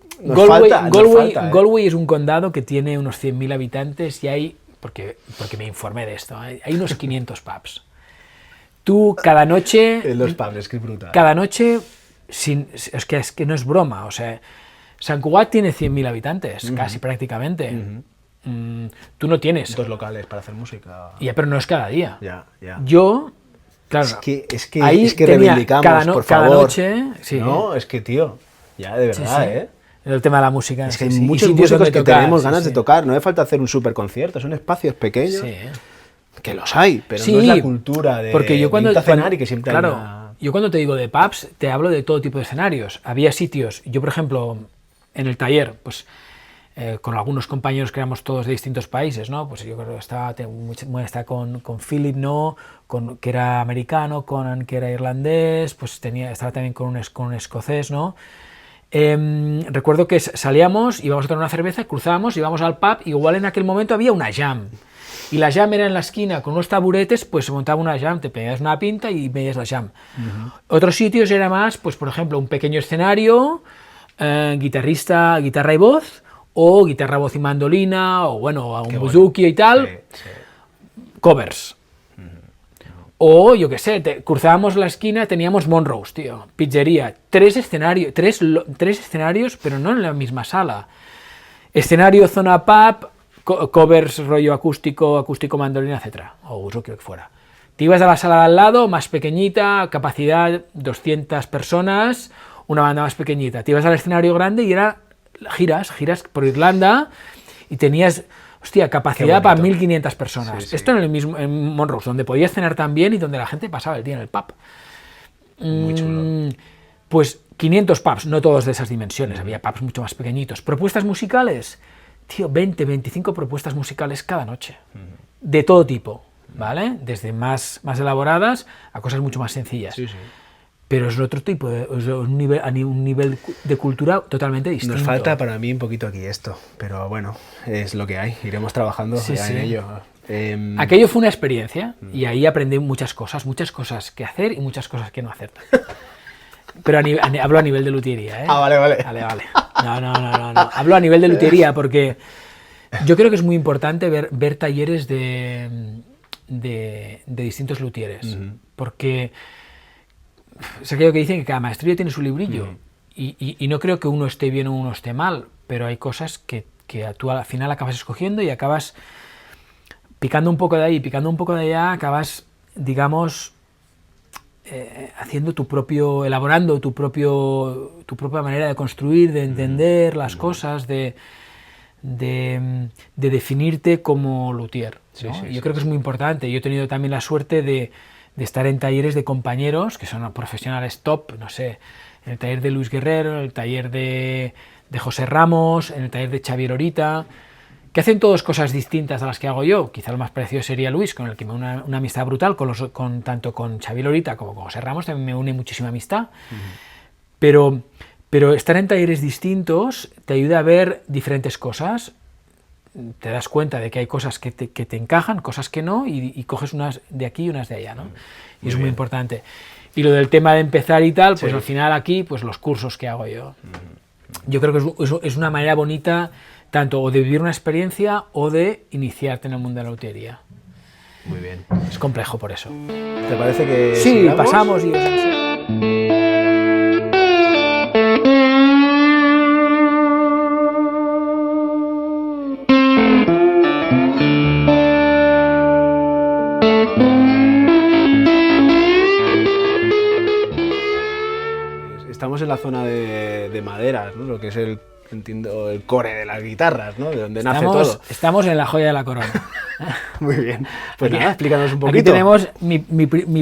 Galway es un condado que tiene unos 100.000 habitantes y hay, porque me informé de esto, hay unos 500 pubs. Tú cada noche... En los pubs, es que es brutal. Cada noche, es que no es broma, o sea, Sant Cugat tiene 100.000 habitantes, casi prácticamente. Tú no tienes... 2 locales para hacer música. Ya, pero no es cada día. Ya. Yo... Claro, es que reivindicamos, por cada favor. Noche... Sí, no, es que, tío, ya, de verdad, sí. El tema de la música. Es que hay muchos músicos que tenemos ganas de tocar, no hace falta hacer un super concierto, son espacios pequeños, que los hay, pero no es la cultura de porque yo cuando cenar y que siempre claro, hay yo cuando te digo de pubs, te hablo de todo tipo de escenarios. Había sitios, yo por ejemplo, en el taller, pues con algunos compañeros que éramos todos de distintos países, ¿no? Pues yo creo que estaba con Philip, ¿no? Que era americano, Conan, que era irlandés, pues estaba también con un escocés, ¿no? Recuerdo que salíamos, íbamos a tomar una cerveza, cruzábamos, íbamos al pub, igual en aquel momento había una jam. Y la jam era en la esquina con unos taburetes, pues se montaba una jam, te pegas una pinta y veías la jam. Otros sitios era más, pues por ejemplo, un pequeño escenario, guitarra y voz, o guitarra, voz y mandolina, o bueno, un buzuki y tal, covers. O, yo qué sé, cruzábamos la esquina, teníamos Monrose, tío, pizzería, tres escenarios, pero no en la misma sala. Escenario, zona pub, covers, rollo acústico mandolina, etc. O buzuki, lo que fuera. Te ibas a la sala de al lado, más pequeñita, capacidad 200 personas, una banda más pequeñita. Te ibas al escenario grande y era giras por Irlanda y tenías... Hostia, capacidad para 1.500 personas. Sí. Esto en Monrose, donde podías cenar también y donde la gente pasaba el día en el pub. Muy chulo. Pues 500 pubs, no todos de esas dimensiones, había pubs mucho más pequeñitos. ¿Propuestas musicales? Tío, 20, 25 propuestas musicales cada noche. De todo tipo, ¿vale? Desde más elaboradas a cosas mucho más sencillas. Sí. Pero es otro tipo, un nivel de cultura totalmente distinto. Nos falta para mí un poquito aquí esto, pero bueno, es lo que hay, iremos trabajando en ello. Aquello fue una experiencia y ahí aprendí muchas cosas que hacer y muchas cosas que no hacer. Pero hablo a nivel de luthiería, ¿eh? Vale. No. Hablo a nivel de luthiería porque yo creo que es muy importante ver talleres de de distintos luthieres. Porque es aquello que dicen que cada maestrillo tiene su librillo. Y no creo que uno esté bien o uno esté mal, pero hay cosas que tú al final acabas escogiendo y acabas picando un poco de ahí, picando un poco de allá, acabas, digamos, haciendo elaborando tu propia manera de construir, de entender las cosas, de definirte como luthier, ¿no? Yo creo que es muy importante. Yo he tenido también la suerte de estar en talleres de compañeros que son profesionales top, no sé, en el taller de Luis Guerrero, en el taller de José Ramos, en el taller de Xavier Orita, que hacen todas cosas distintas a las que hago yo. Quizá lo más parecido sería Luis, con el que me une una amistad brutal, tanto con Xavier Orita como con José Ramos también me une muchísima amistad. Pero estar en talleres distintos te ayuda a ver diferentes cosas, te das cuenta de que hay cosas que te encajan, cosas que no, y coges unas de aquí y unas de allá, ¿no? Y es muy importante. Y lo del tema de empezar y tal, pues al final aquí, pues los cursos que hago yo. Yo creo que es una manera bonita tanto o de vivir una experiencia o de iniciarte en el mundo de la lotería. Muy bien. Es complejo por eso. ¿Te parece que sí, sigamos? Pasamos y os enseño. Estamos en la zona de maderas, ¿no? Lo que es el core de las guitarras, ¿no? De donde nace todo. Estamos en la joya de la corona. Muy bien. Pues nada, explícanos un poquito. Aquí tenemos mi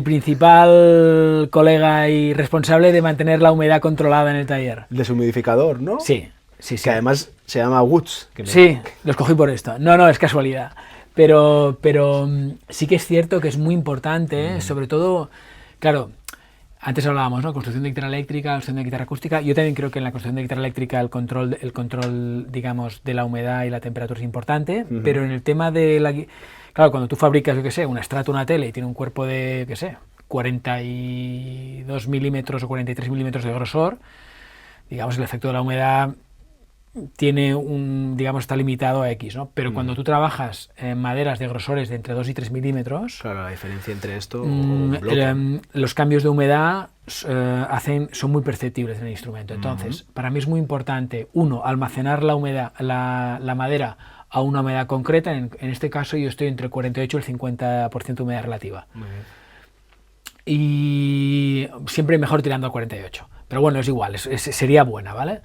principal colega y responsable de mantener la humedad controlada en el taller. El deshumidificador, ¿no? Sí. Que además se llama Woods. Sí, lo escogí por esto. No, es casualidad. Pero sí que es cierto que es muy importante, sobre todo, claro, antes hablábamos, ¿no? Construcción de guitarra eléctrica, construcción de guitarra acústica. Yo también creo que en la construcción de guitarra eléctrica el control, digamos, de la humedad y la temperatura es importante, pero en el tema de claro, cuando tú fabricas, yo qué sé, una Strato, una tele y tiene un cuerpo de, qué sé, 42 milímetros o 43 milímetros de grosor, digamos, el efecto de la humedad tiene está limitado a X, ¿no? Pero cuando tú trabajas en maderas de grosores de entre 2 y 3 milímetros... Claro, la diferencia entre esto los cambios de humedad son muy perceptibles en el instrumento. Entonces, para mí es muy importante, uno, almacenar la humedad, la madera a una humedad concreta. En este caso yo estoy entre el 48 y el 50% de humedad relativa. Muy bien. Y siempre mejor tirando al 48. Pero bueno, es igual, sería buena, ¿vale?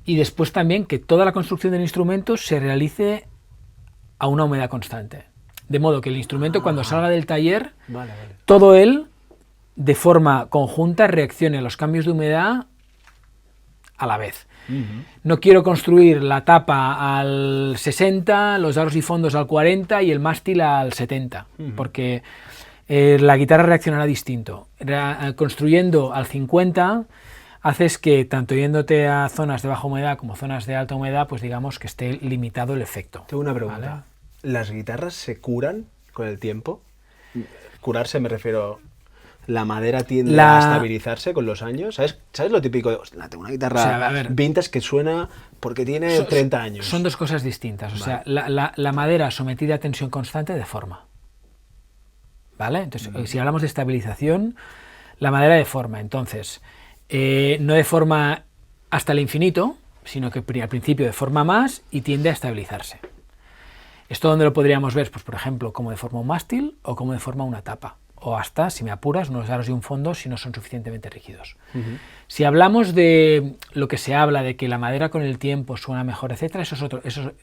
Y después también que toda la construcción del instrumento se realice a una humedad constante. De modo que el instrumento cuando salga del taller, todo él, de forma conjunta, reaccione a los cambios de humedad a la vez. No quiero construir la tapa al 60, los aros y fondos al 40 y el mástil al 70, porque la guitarra reaccionará distinto. Construyendo al 50... haces que, tanto yéndote a zonas de baja humedad como zonas de alta humedad, pues digamos que esté limitado el efecto. Tengo una pregunta. ¿Vale? ¿Las guitarras se curan con el tiempo? Curarse me refiero... ¿La madera tiende a estabilizarse con los años? ¿Sabes lo típico de, tengo una guitarra vintage que suena porque tiene 30 años? Son dos cosas distintas. O sea, la madera sometida a tensión constante deforma. ¿Vale? Entonces, si hablamos de estabilización, la madera deforma. Entonces... no deforma hasta el infinito, sino que al principio deforma más y tiende a estabilizarse. ¿Esto dónde lo podríamos ver? Pues por ejemplo, cómo deforma un mástil o cómo deforma una tapa. O hasta, si me apuras, unos aros y un fondo si no son suficientemente rígidos. Si hablamos de lo que se habla de que la madera con el tiempo suena mejor, etcétera,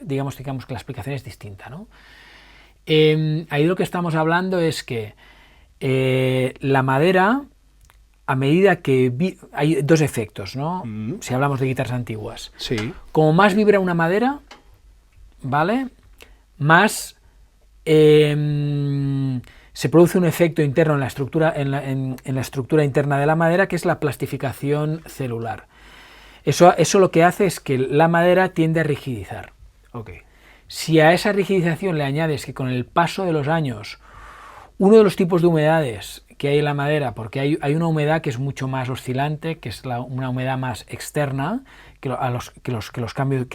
digamos que la explicación es distinta, ¿no? Ahí lo que estamos hablando es que la madera... a medida que hay dos efectos, ¿no? Si hablamos de guitarras antiguas. Sí. Como más vibra una madera, ¿vale? Más se produce un efecto interno en la estructura interna de la madera, que es la plastificación celular. Eso lo que hace es que la madera tiende a rigidizar. Okay. Si a esa rigidización le añades que con el paso de los años uno de los tipos de humedades que hay en la madera, porque hay una humedad que es mucho más oscilante, que es una humedad más externa, que los cambios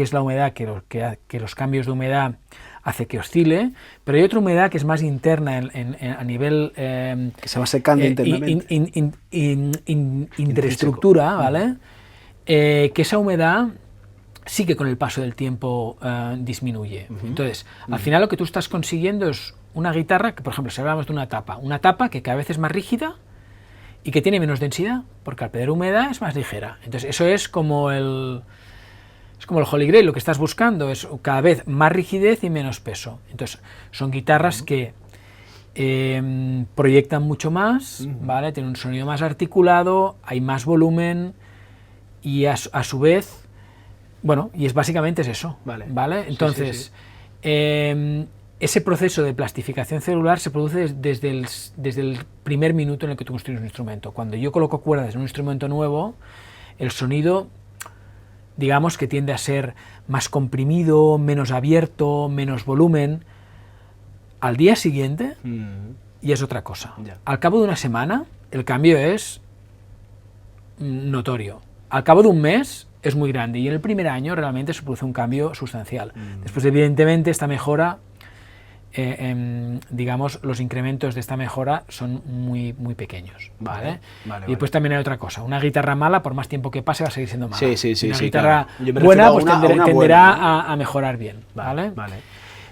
de humedad hace que oscile, pero hay otra humedad que es más interna a nivel... que se va secando internamente. Interestructura, ¿vale? Que esa humedad sí que con el paso del tiempo disminuye. Entonces, al final lo que tú estás consiguiendo es una guitarra que, por ejemplo, si hablamos de una tapa que cada vez es más rígida y que tiene menos densidad, porque al perder humedad es más ligera. Entonces, eso es como el Holy Grail, lo que estás buscando es cada vez más rigidez y menos peso. Entonces, son guitarras que proyectan mucho más, ¿vale? Tienen un sonido más articulado, hay más volumen y a su vez, bueno, y básicamente es eso, ¿vale? Entonces, ese proceso de plastificación celular se produce desde el primer minuto en el que tú construyes un instrumento. Cuando yo coloco cuerdas en un instrumento nuevo, el sonido, digamos que tiende a ser más comprimido, menos abierto, menos volumen. Al día siguiente, y es otra cosa. Al cabo de una semana, el cambio es notorio. Al cabo de un mes, es muy grande. Y en el primer año, realmente, se produce un cambio sustancial. Después, evidentemente, esta mejora, digamos, los incrementos de esta mejora son muy, muy pequeños. ¿Vale? Y después también hay otra cosa. Una guitarra mala, por más tiempo que pase, va a seguir siendo mala. Una guitarra buena, pues tenderá a mejorar bien. ¿Vale?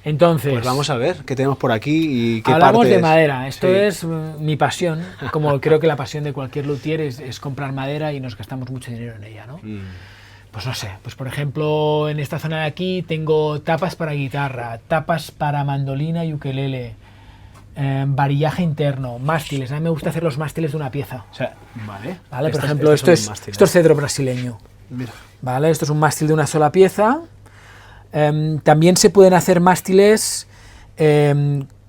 Entonces, pues vamos a ver qué tenemos por aquí y qué hablamos partes. de madera. Esto es mi pasión, como creo que la pasión de cualquier luthier es comprar madera y nos gastamos mucho dinero en ella, ¿no? Pues no sé, pues por ejemplo en esta zona de aquí tengo tapas para guitarra, tapas para mandolina y ukelele, varillaje interno, mástiles. A mí me gusta hacer los mástiles de una pieza. O sea, ¿Vale? Por ejemplo, esto es cedro brasileño. Mira. ¿Vale? Esto es un mástil de una sola pieza. También se pueden hacer mástiles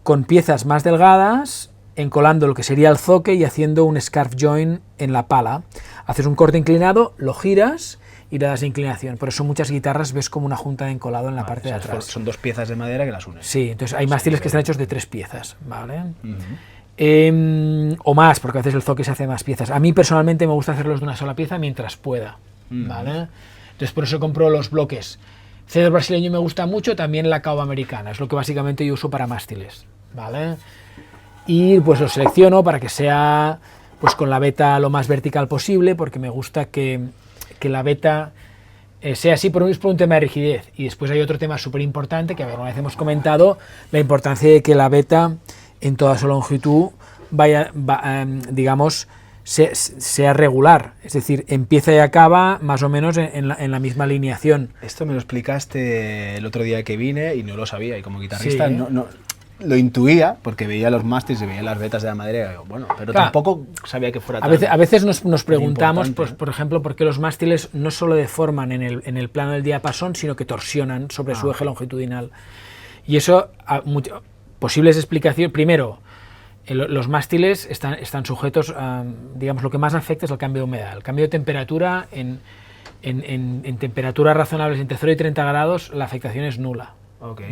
con piezas más delgadas, encolando lo que sería el zoque y haciendo un scarf joint en la pala. Haces un corte inclinado, lo giras y le das inclinación. Por eso muchas guitarras ves como una junta de encolado en la parte de atrás. Son dos piezas de madera que las unes. Sí, entonces hay mástiles que están hechos de 3 piezas, ¿vale? O más, porque a veces el zoque se hace de más piezas. A mí personalmente me gusta hacerlos de una sola pieza mientras pueda, ¿vale? Entonces por eso compro los bloques. Cedro brasileño me gusta mucho, también la caoba americana, es lo que básicamente yo uso para mástiles, ¿vale? Y pues lo selecciono para que sea pues con la veta lo más vertical posible, porque me gusta que la veta sea así por un tema de rigidez. Y después hay otro tema súper importante, que alguna vez hemos comentado, la importancia de que la veta en toda su longitud digamos, sea regular, es decir, empieza y acaba más o menos en la misma alineación. Esto me lo explicaste el otro día que vine y no lo sabía, y como guitarrista no lo intuía porque veía los mástiles y veía las vetas de la madera y digo, bueno, pero claro, tampoco sabía que fuera tan... A veces nos preguntamos, pues, por ejemplo, por qué los mástiles no solo deforman en el plano del diapasón, sino que torsionan sobre su eje longitudinal. Y eso, posibles explicaciones, primero, los mástiles están sujetos a, digamos, lo que más afecta es el cambio de humedad. El cambio de temperatura en temperaturas razonables entre 0 y 30 grados, la afectación es nula.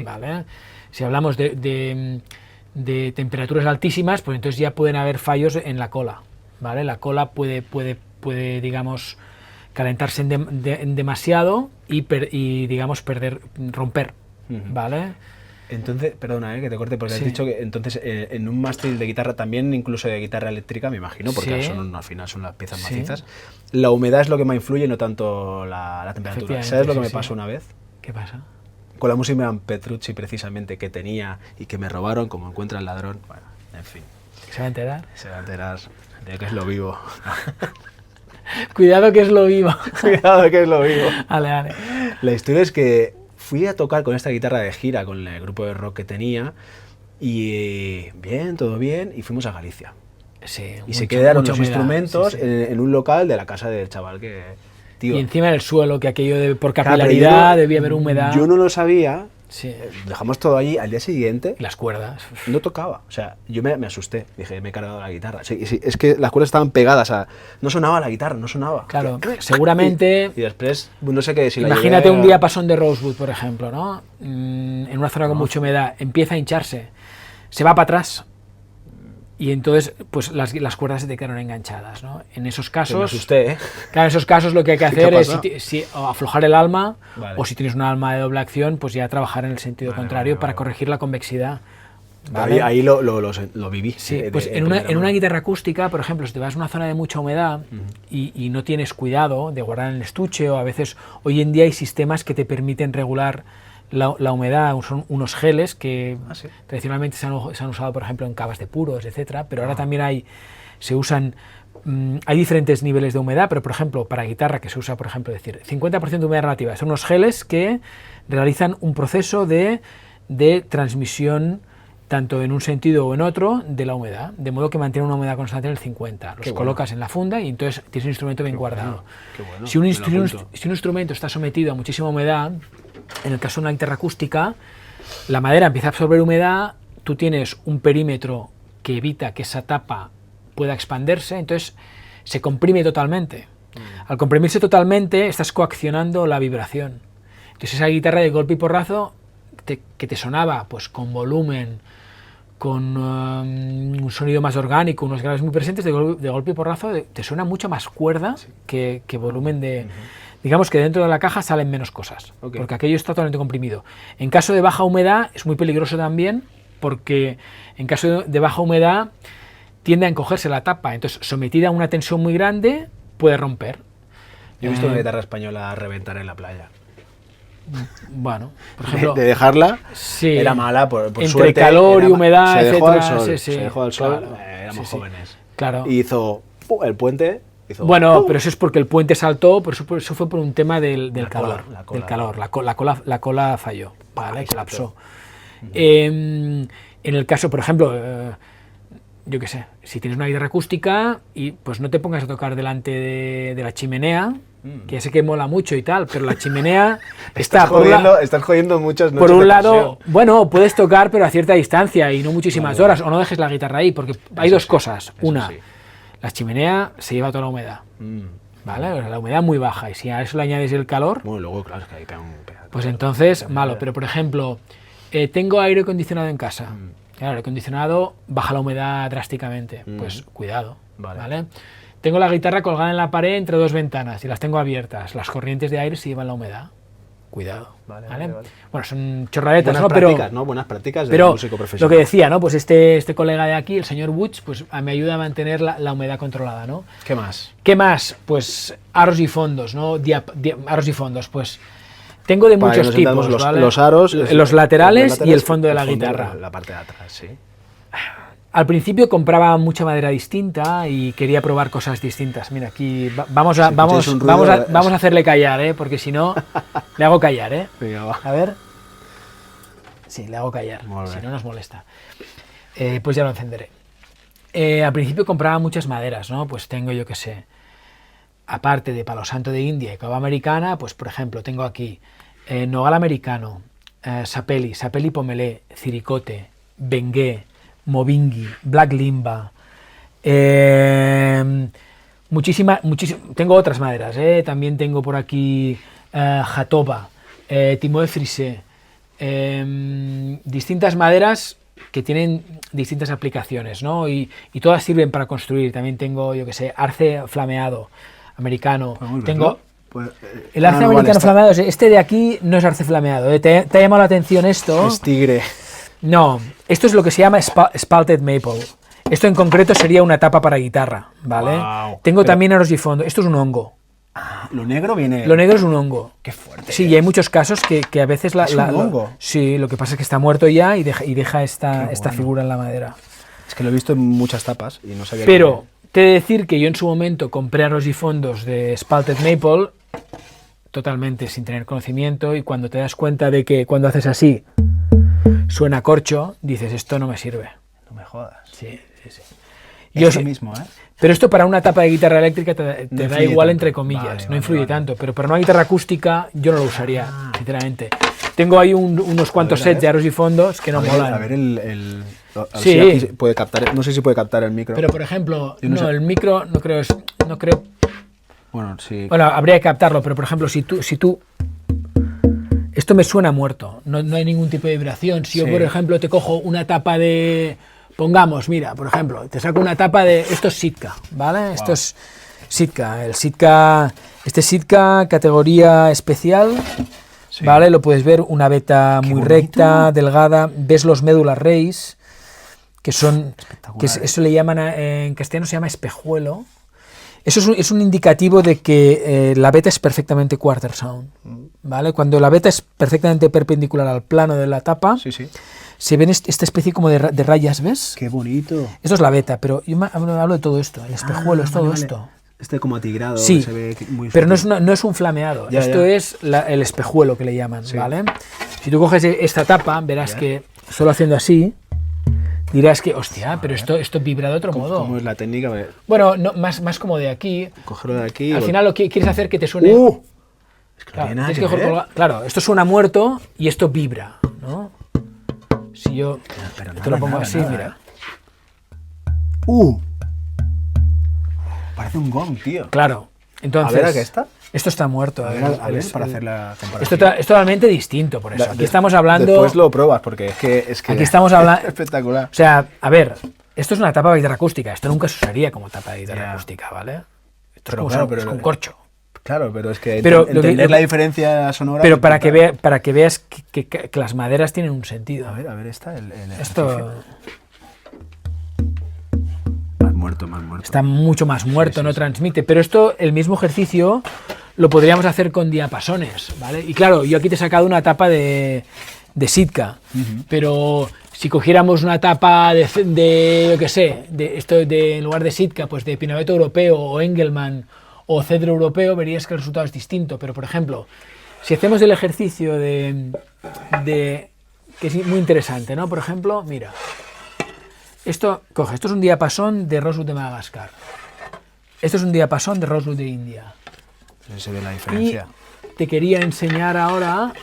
¿Vale? Si hablamos de temperaturas altísimas, pues entonces ya pueden haber fallos en la cola. ¿Vale? La cola puede digamos, calentarse en demasiado y digamos, romper. ¿Vale? Entonces, perdona que te corte, porque has dicho que entonces en un mástil de guitarra, también incluso de guitarra eléctrica, me imagino, porque al final son las piezas macizas, la humedad es lo que más influye, no tanto la temperatura. ¿Sabes lo que me pasó una vez? ¿Qué pasa? Con la música Petrucci, precisamente, que tenía y que me robaron, como encuentra el ladrón, bueno, en fin. ¿Se va a enterar? Se va a enterar de que es lo vivo. Cuidado que es lo vivo. Cuidado que es lo vivo. Vale. La historia es que fui a tocar con esta guitarra de gira, con el grupo de rock que tenía, y bien, todo bien, y fuimos a Galicia. Sí, y se quedaron los instrumentos en un local de la casa del chaval que... Tío, y encima del suelo, que aquello por capilaridad debía haber humedad. Yo no lo sabía, sí. Dejamos todo allí, al día siguiente... Las cuerdas. No tocaba, o sea, yo me asusté, dije, me he cargado la guitarra. Sí, es que las cuerdas estaban pegadas, no sonaba la guitarra, no sonaba. Claro, seguramente... Y después, no sé qué, si la imagínate un diapasón de Rosewood, por ejemplo, ¿no? En una zona con mucha humedad, empieza a hincharse, se va para atrás. y entonces pues las cuerdas se te quedaron enganchadas, ¿no? En esos Que me casos, asusté, ¿eh? claro, en esos casos lo que hay que ¿Qué hacer ha es pasado? o aflojar el alma, Vale. o si tienes un alma de doble acción, pues ya trabajar en el sentido contrario para corregir la convexidad. ¿Vale? Ahí lo viví. Sí, de pues en primera una mano. guitarra acústica, por ejemplo, si te vas a una zona de mucha humedad y no tienes cuidado de guardar en el estuche, o a veces hoy en día hay sistemas que te permiten regular la humedad, son unos geles que Ah, ¿sí? tradicionalmente se han usado, por ejemplo, en cavas de puros, etcétera, pero ahora también se usan, hay diferentes niveles de humedad, pero por ejemplo, para guitarra que se usa, por ejemplo, decir 50% de humedad relativa, son unos geles que realizan un proceso de transmisión tanto en un sentido o en otro de la humedad, de modo que mantiene una humedad constante en el 50. Los colocas en la funda y entonces tienes un instrumento bien guardado. Qué bueno, Si un me lo apunto. instrumento está sometido a muchísima humedad, en el caso de una guitarra acústica, la madera empieza a absorber humedad, tú tienes un perímetro que evita que esa tapa pueda expandirse, entonces se comprime totalmente. Al comprimirse totalmente, estás coaccionando la vibración. Entonces esa guitarra de golpe y porrazo que te sonaba pues con volumen, con un sonido más orgánico, unos graves muy presentes, de golpe y porrazo te suena mucho más cuerda que volumen de... Digamos que dentro de la caja salen menos cosas, porque aquello está totalmente comprimido. En caso de baja humedad es muy peligroso también, porque en caso de baja humedad tiende a encogerse la tapa, entonces sometida a una tensión muy grande puede romper. Yo he visto una guitarra española reventar en la playa. Bueno, por ejemplo... De dejarla, sí, era mala por entre suerte. calor y humedad, se dejó al etcétera, sol, sí, sí, se dejó al sol, claro, éramos sí, sí. jóvenes. Claro. Y hizo el puente. Hizo, Bueno, pero eso es porque el puente saltó, pero eso fue por un tema del calor. Del calor. La cola falló, ¿vale? Colapsó. En el caso, por ejemplo, yo qué sé, si tienes una guitarra acústica y pues no te pongas a tocar delante de la chimenea, que ya sé que mola mucho y tal, pero la chimenea está estás jodiendo muchas noches por un de lado, pasión. bueno, puedes tocar pero a cierta distancia y no muchísimas horas, o no dejes la guitarra ahí, porque hay dos cosas. Una, la chimenea se lleva toda la humedad, ¿vale? O sea, la humedad muy baja, y si a eso le añades el calor, Bueno, luego, claro, es que ahí cae un pedazo. pues entonces malo. Pero por ejemplo, tengo aire acondicionado en casa. Claro, el aire acondicionado baja la humedad drásticamente, pues cuidado, ¿vale? Tengo la guitarra colgada en la pared entre dos ventanas y las tengo abiertas, las corrientes de aire se llevan la humedad, cuidado, ¿vale? Bueno, son chorradetas, Buenas ¿no? prácticas, ¿no? Buenas prácticas de pero músico lo profesional. que decía, ¿no? Pues este colega de aquí, el señor Butch, pues me ayuda a mantener la humedad controlada, ¿no? ¿Qué más? ¿Qué más? Pues aros y fondos, ¿no? Aros y fondos, pues tengo de Para que muchos nos tipos, entendamos, ¿vale? los aros, los laterales y el fondo de la guitarra. La parte de atrás, sí. Al principio compraba mucha madera distinta y quería probar cosas distintas. Mira, aquí vamos a hacerle callar, porque si no, le hago callar, Venga, va. A ver. Sí, le hago callar, si no nos molesta. Pues ya lo encenderé. Al principio compraba muchas maderas, ¿no? Pues tengo, yo qué sé, aparte de palo santo de India y cava americana, pues por ejemplo tengo aquí nogal americano, sapeli pomelé, ciricote, bengué, movingi, black limba, tengo otras maderas, también tengo por aquí jatoba, timoe frisé, distintas maderas que tienen distintas aplicaciones, ¿no? Y todas sirven para construir. También tengo, yo que sé, arce flameado americano. Tengo el arce americano flameado, este de aquí no es arce flameado, ¿te ha llamado la atención esto? Es tigre. No, esto es lo que se llama spalted maple. Esto en concreto sería una tapa para guitarra, ¿vale? Wow. Tengo también aros y fondo. Esto es un hongo. Lo negro viene... Lo negro es un hongo. Qué fuerte. Sí, y hay muchos casos que a veces ¿Es un hongo? Sí, lo que pasa es que está muerto ya y deja esta figura en la madera. Es que lo he visto en muchas tapas y no sabía. Pero te he de decir que yo en su momento compré aros y fondos de spalted maple totalmente sin tener conocimiento, y cuando te das cuenta de que cuando haces así suena corcho, dices, esto no me sirve. No me jodas. Sí, sí, sí. Eso mismo, ¿eh? Pero esto para una tapa de guitarra eléctrica te No da igual, tanto. entre comillas, Vale, no influye vale. tanto, pero para una guitarra acústica yo no lo usaría, sinceramente. Tengo ahí unos cuantos sets de aros y fondos que no molan. A ver Sí. si aquí puede captar, no sé si puede captar el micro. Pero por ejemplo, Yo no sé. el micro no creo. Bueno, sí. Bueno, habría que captarlo, pero por ejemplo, si tú esto me suena muerto, no hay ningún tipo de vibración. Si yo, Sí. por ejemplo, te cojo una tapa de pongamos, mira, por ejemplo, te saco una tapa de... Esto es Sitka, ¿vale? Esto es Sitka. El Sitka, este Sitka categoría especial, Sí. ¿vale? Lo puedes ver, una veta muy bonito. recta, delgada. Ves los medulas rays, que son... Espectacular, eso le llaman, en castellano se llama espejuelo. Eso es un indicativo de que la veta es perfectamente quarter sound, ¿vale? Cuando la veta es perfectamente perpendicular al plano de la tapa, Sí, sí. se ven esta especie como de rayas, ¿ves? Qué bonito. Esto es la veta, pero yo hablo de todo esto, el espejuelo es todo vale, vale. esto. Este como atigrado, Sí, que se ve muy pero sutil. no es un flameado, Ya, esto ya. es el espejuelo que le llaman, Sí. ¿vale? Si tú coges esta tapa, verás Ya. que solo haciendo así, dirás que, hostia, pero esto vibra de otro modo. ¿Cómo es la técnica? A ver, Bueno, no, más como de aquí. cogerlo de aquí. Al y final lo que quieres hacer que te suene... Es que no Claro, tiene nada tienes que que ver. claro, esto suena muerto y esto vibra, ¿no? Si yo Pero te nada, lo pongo nada, así, nada, mira. Parece un gong, tío. Claro. Entonces, A ver, ¿a qué está? Esto está muerto. A ver, para hacer la comparación. Esto es totalmente distinto, por eso. Aquí estamos hablando... Después lo pruebas, porque es que Aquí estamos hablando... espectacular. O sea, a ver, esto es una tapa de guitarra acústica. Esto nunca se usaría como tapa de guitarra Ya. acústica, ¿vale? Esto es Pero como claro, es como un corcho. Claro, pero es que Pero entender la diferencia sonora... Pero para que veas que las maderas tienen un sentido. A ver, está el Esto ejercicio. Más muerto. está mucho más muerto, no transmite. Pero esto, el mismo ejercicio, lo podríamos hacer con diapasones, ¿vale? Y claro, yo aquí te he sacado una tapa de Sitka, pero si cogiéramos una tapa de yo qué sé, en lugar de Sitka, pues de Pinabeto europeo o Engelmann o cedro europeo, verías que el resultado es distinto. Pero, por ejemplo, si hacemos el ejercicio que es muy interesante, ¿no? Por ejemplo, mira, esto es un diapasón de Rosewood de Madagascar. Esto es un diapasón de Rosewood de India. Se ve la Y diferencia. te quería enseñar ahora,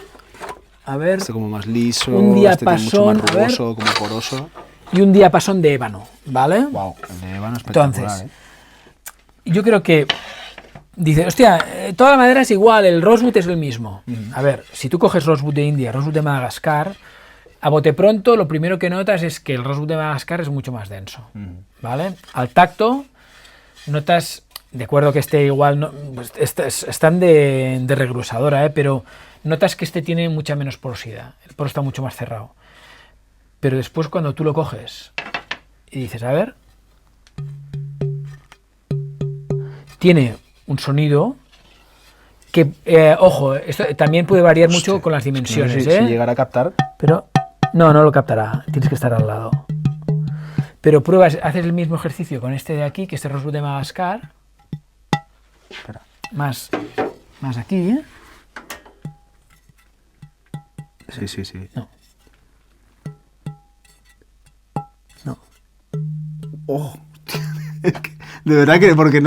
a ver, Este como más liso, un este tiene mucho diapasón, más a ver. rugoso, como poroso. y un diapasón de ébano, ¿vale? Wow, el de ébano espectacular, Entonces, yo creo que dice, hostia, toda la madera es igual, el rosewood es el mismo. A ver, si tú coges rosewood de India, rosewood de Madagascar, a bote pronto lo primero que notas es que el rosewood de Madagascar es mucho más denso, ¿vale? Al tacto notas, de acuerdo que este igual, no, pues están de regrusadora, pero notas que este tiene mucha menos porosidad, el poro está mucho más cerrado. Pero después cuando tú lo coges y dices, a ver, tiene un sonido que, ojo, esto también puede variar mucho con las dimensiones, No sé si llegará a captar. pero no lo captará, tienes que estar al lado. Pero pruebas, haces el mismo ejercicio con este de aquí, que es el Rosewood de Madagascar, Espera. más aquí, ¿eh? Sí. No. No. Oh, de verdad que porque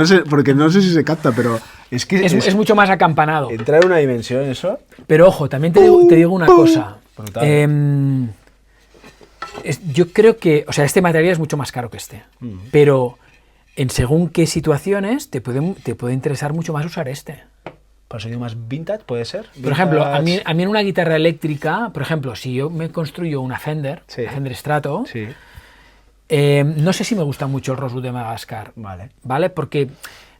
no sé si se capta, pero es que Es mucho más acampanado. entrar en una dimensión eso. Pero ojo, también te digo una cosa. Brutal. Yo creo que, o sea, este material es mucho más caro que este. Pero en según qué situaciones te puede interesar mucho más usar este. Para sonido más vintage puede ser. Por ejemplo, a mí en una guitarra eléctrica, por ejemplo, si yo me construyo una Fender, Sí. una Fender Strato, Sí. no sé si me gusta mucho el Rosewood de Madagascar. Vale. ¿Vale? Porque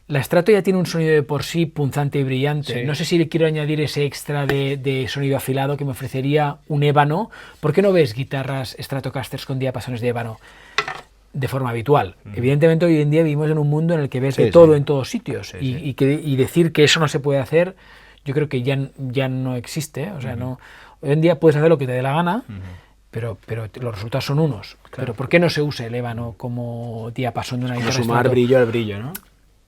la Strato ya tiene un sonido de por sí punzante y brillante. Sí. No sé si le quiero añadir ese extra de sonido afilado que me ofrecería un ébano. ¿Por qué no ves guitarras Stratocasters con diapasones de ébano de forma habitual? Evidentemente hoy en día vivimos en un mundo en el que ves Sí, de todo sí. en todos sitios. Sí, Y decir que eso no se puede hacer, yo creo que ya no existe. O sea, no, hoy en día puedes hacer lo que te dé la gana. Pero los resultados son unos. Pero ¿por qué no se usa el ébano como diapasón de una Como guitarra sumar Strato? brillo al brillo, ¿no?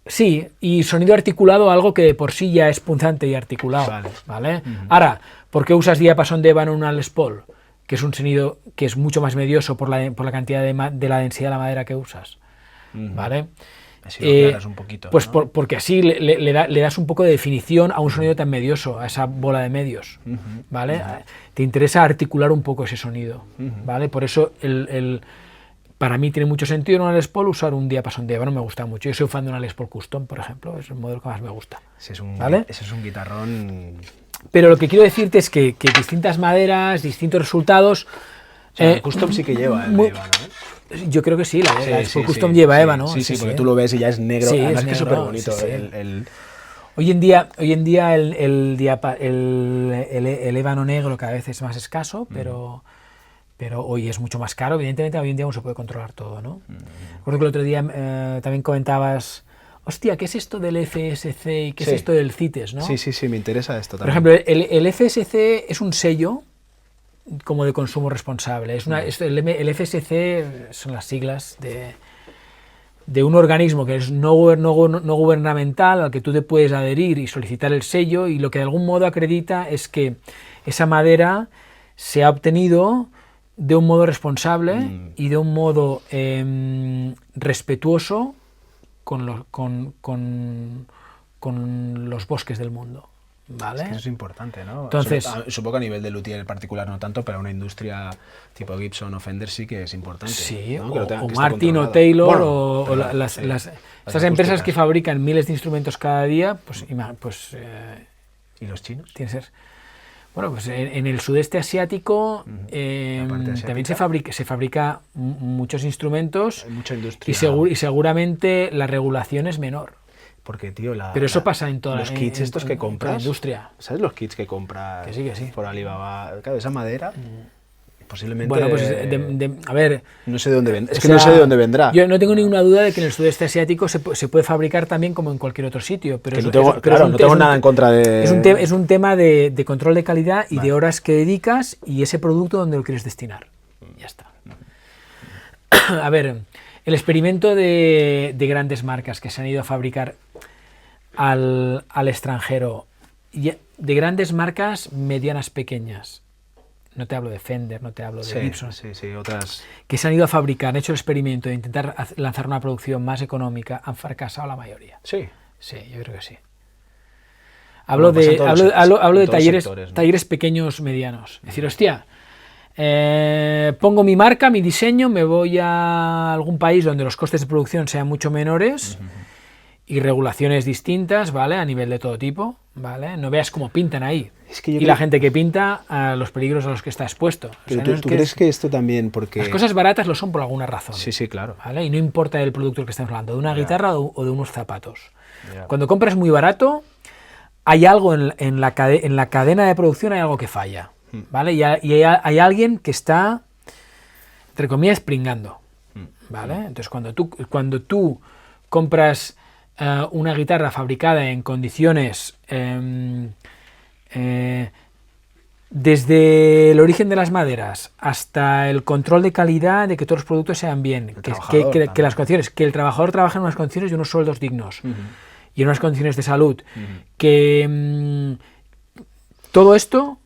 Sí, y sonido articulado, algo que de por sí ya es punzante y articulado. ¿Vale? Ahora, ¿por qué usas diapasón de ébano en una Les Paul? Que es un sonido que es mucho más medioso por la cantidad de la densidad de la madera que usas. ¿Vale? Así lo aclaras un poquito. Pues ¿no? porque así le das un poco de definición a un sonido tan medioso, a esa bola de medios. ¿Vale? Te interesa articular un poco ese sonido. ¿Vale? Por eso para mí tiene mucho sentido en una Les Paul usar un diapasón de ébano, me gusta mucho. Yo soy fan de una Les Paul Custom, por ejemplo, es el modelo que más me gusta. Ese es un, ¿Vale? ese es un guitarrón. Pero lo que quiero decirte es que distintas maderas, distintos resultados... O sea, el custom sí que lleva el muy- de ébano, ¿eh? Yo creo que sí, la Sí, Expo sí, Custom sí, lleva sí, EVA, ¿no? Sí, porque tú lo ves y ya es negro. Sí, Además es que es negro, súper bonito. sí, sí. El- Hoy en día el ébano negro cada vez es más escaso, pero hoy es mucho más caro. Evidentemente, hoy en día no se puede controlar todo, ¿no? Recuerdo que el otro día también comentabas, hostia, ¿qué es esto del FSC y qué Sí. es esto del CITES, ¿no? Sí, sí, sí, me interesa esto Por también. ejemplo, el FSC es un sello como de consumo responsable. El FSC son las siglas de un organismo que es no gubernamental al que tú te puedes adherir y solicitar el sello, y lo que de algún modo acredita es que esa madera se ha obtenido de un modo responsable y de un modo respetuoso con los bosques del mundo. ¿Vale? Es que eso es importante, ¿no? Entonces, supongo que a nivel de luthier en particular no tanto, pero a una industria tipo Gibson o Fender sí que es importante. sí, ¿no? Que lo tengan- o que esté Martin o controlado. Taylor, Bueno, o perdón, las, sí, las- las estas empresas acústicas. que fabrican miles de instrumentos cada día, pues, ¿Y los chinos? tiene que ser. Bueno, pues en el sudeste asiático La parte también asiática. se fabrica muchos instrumentos Hay mucha y, industria. y seguramente la regulación es menor. Porque, tío, Pero eso pasa en toda los kits estos que en toda la compras. industria. ¿Sabes los kits que compras Que sí. por Alibaba? Claro, esa madera, posiblemente. Bueno, pues a ver. No sé de dónde vendrá. Es o que sea, no sé de dónde vendrá. Yo no tengo ninguna duda de que en el sudeste asiático se puede fabricar también como en cualquier otro sitio. Pero Que eso- no tengo, eso- pero claro, es un no te- tengo es un nada te- en contra de. Es un tema de control de calidad y Vale. de horas que dedicas y ese producto donde lo quieres destinar. Ya está. A ver, el experimento de grandes marcas que se han ido a fabricar al extranjero, de grandes marcas medianas pequeñas, no te hablo de Fender, no te hablo de Sí, Gibson, sí, otras. que se han ido a fabricar, han hecho el experimento de intentar lanzar una producción más económica, han fracasado la mayoría. Sí. Sí, yo creo que sí. Hablo Bueno, pasa en de, todos los hablo sectores, de en todos los talleres, sectores, ¿no? talleres pequeños, medianos. Es decir, hostia, pongo mi marca, mi diseño, me voy a algún país donde los costes de producción sean mucho menores y regulaciones distintas, ¿vale? A nivel de todo tipo, ¿vale? No veas cómo pintan ahí. Es que yo Y creo- la gente que pinta a los peligros a los que está expuesto. O Pero sea, tú, no es ¿tú que crees que esto también, porque. las cosas baratas lo son por alguna razón. Sí, sí, claro. ¿Vale? Y no importa el producto del que estamos hablando, de una Ya. guitarra o de unos zapatos. Ya. Cuando compras muy barato, hay algo en la cadena de producción, hay algo que falla. ¿Vale? Y hay alguien que está, entre comillas, pringando. ¿Vale? Entonces, cuando tú compras una guitarra fabricada en condiciones desde el origen de las maderas hasta el control de calidad, de que todos los productos sean bien, trabajador que también. las condiciones, que el trabajador trabaje en unas condiciones y unos sueldos dignos y en unas condiciones de salud, que todo esto,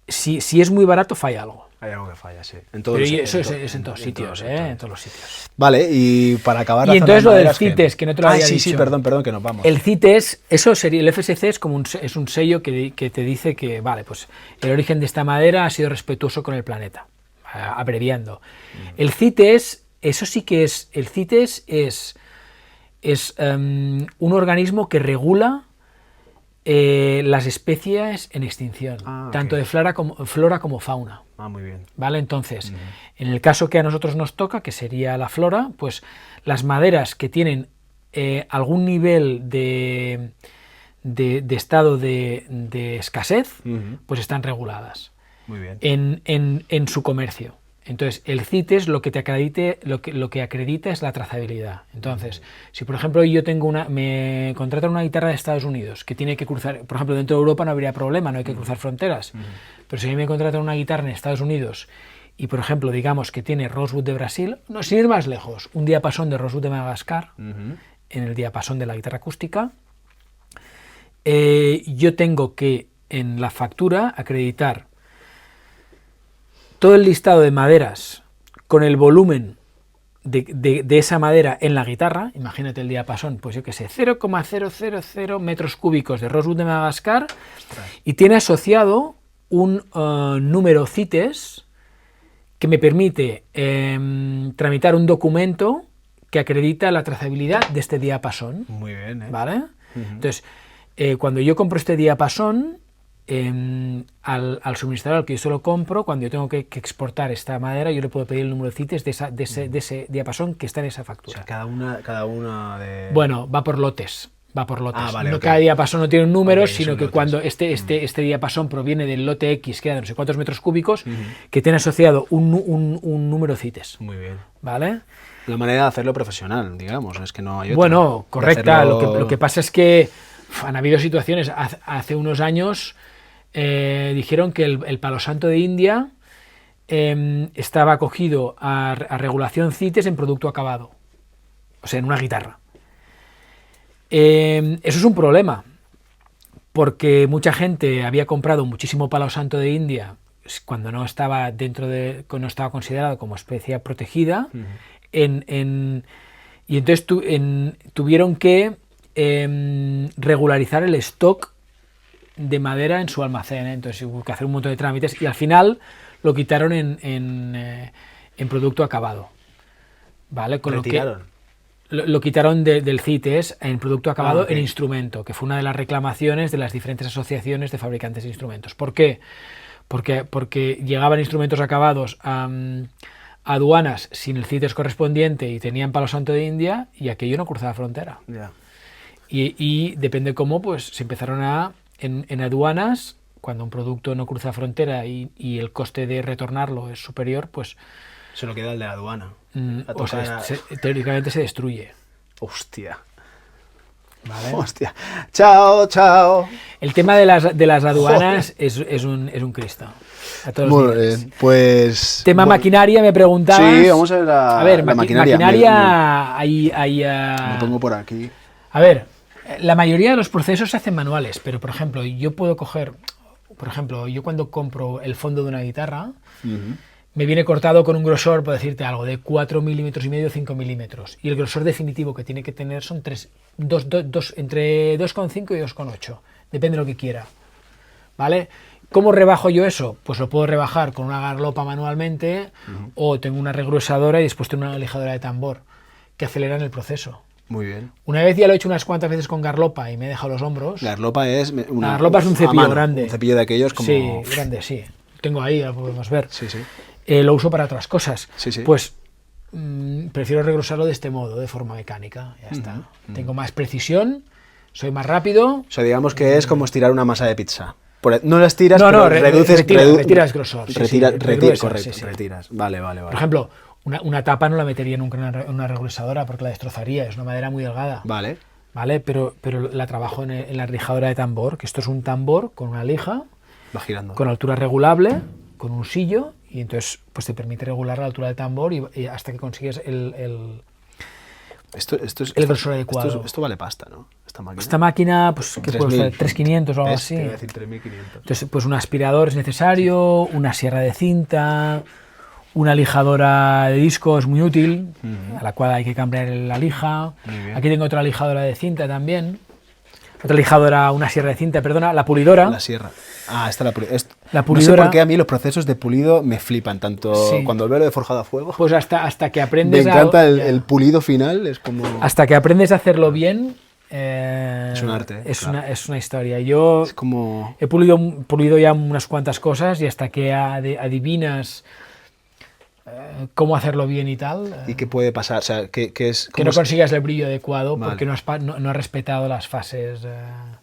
si es muy barato, falla algo. Hay algo que falla, sí. En todos Pero los- eso to- es en todos sitios, todos los en todos los sitios. Vale, y para acabar. Y la entonces zona de lo del maderas, CITES, que no te lo había sí, dicho. sí, perdón, que nos vamos. El CITES, eso sería, el FSC es como es un sello que te dice que, vale, pues el origen de esta madera ha sido respetuoso con el planeta, abreviando. El CITES, eso sí que es, el CITES es un organismo que regula las especies en extinción, Ah, tanto ok. de flora como fauna. Ah, muy bien. ¿Vale? Entonces, en el caso que a nosotros nos toca, que sería la flora, pues las maderas que tienen algún nivel de estado de escasez, pues están reguladas Muy bien. en su comercio. Entonces, el CITES lo que acredita es la trazabilidad. Entonces, si por ejemplo yo me contratan una guitarra de Estados Unidos que tiene que cruzar, por ejemplo, dentro de Europa no habría problema, no hay que cruzar fronteras. Pero si a mí me contratan una guitarra en Estados Unidos y, por ejemplo, digamos que tiene Rosewood de Brasil, no, sin ir más lejos, un diapasón de Rosewood de Madagascar, en el diapasón de la guitarra acústica, yo tengo que en la factura acreditar todo el listado de maderas con el volumen de esa madera en la guitarra. Imagínate el diapasón, pues yo qué sé, 0,000 metros cúbicos de Rosewood de Madagascar, y tiene asociado un número CITES que me permite tramitar un documento que acredita la trazabilidad de este diapasón. Muy bien, ¿eh? ¿Vale? Entonces, cuando yo compro este diapasón, al suministrador al que yo solo compro, cuando yo tengo que exportar esta madera, yo le puedo pedir el número de CITES de ese diapasón que está en esa factura. O sea, cada una de... Bueno, va por lotes. Vale, No ok. cada diapasón no tiene un número, Ok, sino son que lotes. cuando este diapasón proviene del lote X, que era de no sé cuántos metros cúbicos, que tiene asociado un número CITES. Muy bien. ¿Vale? La manera de hacerlo profesional, digamos, es que no hay otra. Bueno, De correcta. hacerlo- Lo que pasa es que han habido situaciones, hace unos años dijeron que el palo santo de India estaba acogido a regulación CITES en producto acabado, o sea, en una guitarra. Eso es un problema, porque mucha gente había comprado muchísimo palo santo de India cuando no estaba no estaba considerado como especie protegida, y entonces tuvieron que regularizar el stock de madera en su almacén, entonces hubo que hacer un montón de trámites y al final lo quitaron en producto acabado, ¿vale? Con Retiraron. Lo quitaron del CITES en producto acabado ok. en instrumento, que fue una de las reclamaciones de las diferentes asociaciones de fabricantes de instrumentos. ¿Por qué? Porque llegaban instrumentos acabados a aduanas sin el CITES correspondiente y tenían palo santo de India y aquello no cruzaba frontera. Ya. Y depende cómo, pues se empezaron en aduanas, cuando un producto no cruza frontera y el coste de retornarlo es superior, pues Se lo queda el de la aduana. La o sea, toca- teóricamente se destruye. Hostia. ¿Vale? Hostia. Chao, chao. El tema de las aduanas es un Cristo. A todos los Muy niveles. bien, pues... Tema bueno, maquinaria, me preguntabas. Sí, vamos a ver la maquinaria. Maquinaria hay, Me pongo por aquí. A ver, la mayoría de los procesos se hacen manuales, pero por ejemplo, yo puedo coger, por ejemplo, yo cuando compro el fondo de una guitarra, me viene cortado con un grosor, por decirte algo, de 4 milímetros y medio, 5 milímetros. Y el grosor definitivo que tiene que tener son entre 2,5 y 2,8. Depende de lo que quiera. ¿Vale? ¿Cómo rebajo yo eso? Pues lo puedo rebajar con una garlopa manualmente o tengo una regruesadora y después tengo una lijadora de tambor que aceleran el proceso. Muy bien. Una vez ya lo he hecho unas cuantas veces con garlopa y me he dejado los hombros. La garlopa es una... La garlopa es un a cepillo mano, grande. Un cepillo de aquellos como... Sí, grande, sí. Tengo ahí, lo podemos ver. Sí, sí. Lo uso para otras cosas. Sí, sí. Pues prefiero regrosarlo de este modo, de forma mecánica. Ya está. Tengo más precisión, soy más rápido. O sea, digamos que es como estirar una masa de pizza. No la estiras, No, pero no, reduces... retiras grosor. Sí, Retira, sí, retira, regruesas, correcto, sí, sí. retiras. Vale, vale, vale. Por ejemplo, una tapa no la metería nunca en una regresadora porque la destrozaría. Es una madera muy delgada. Vale. ¿Vale? Pero la trabajo en la lijadora de tambor, que esto es un tambor con una lija, Va girando. con altura regulable, con un sillo, y entonces pues te permite regular la altura del tambor y hasta que consigues el grosor adecuado. Esto vale pasta, ¿no? Esta máquina. Esta máquina, pues, ¿qué puede 3.000. ser? 3.500 o algo ¿Ves? así. Te iba a decir 3.500. Entonces, pues un aspirador es necesario, una sierra de cinta, una lijadora de disco es muy útil, a la cual hay que cambiar la lija. Muy bien. Aquí tengo otra lijadora de cinta también. Otra lijadora, una sierra de cinta, perdona, la pulidora. La sierra. Ah, esta la pulidora. La No sé pulidora. por qué a mí los procesos de pulido me flipan, tanto Sí. cuando veo lo de forjado a fuego. Pues hasta que Me aprendes encanta el ya. pulido final, es como... Hasta que aprendes a hacerlo bien. Es un arte, Es, claro. es una historia. Yo Es como... he pulido ya unas cuantas cosas y hasta que adivinas cómo hacerlo bien y tal, ¿Y qué puede pasar? O sea, ¿qué es...? que cómo no es- consigas el brillo adecuado Vale. porque no has respetado las fases.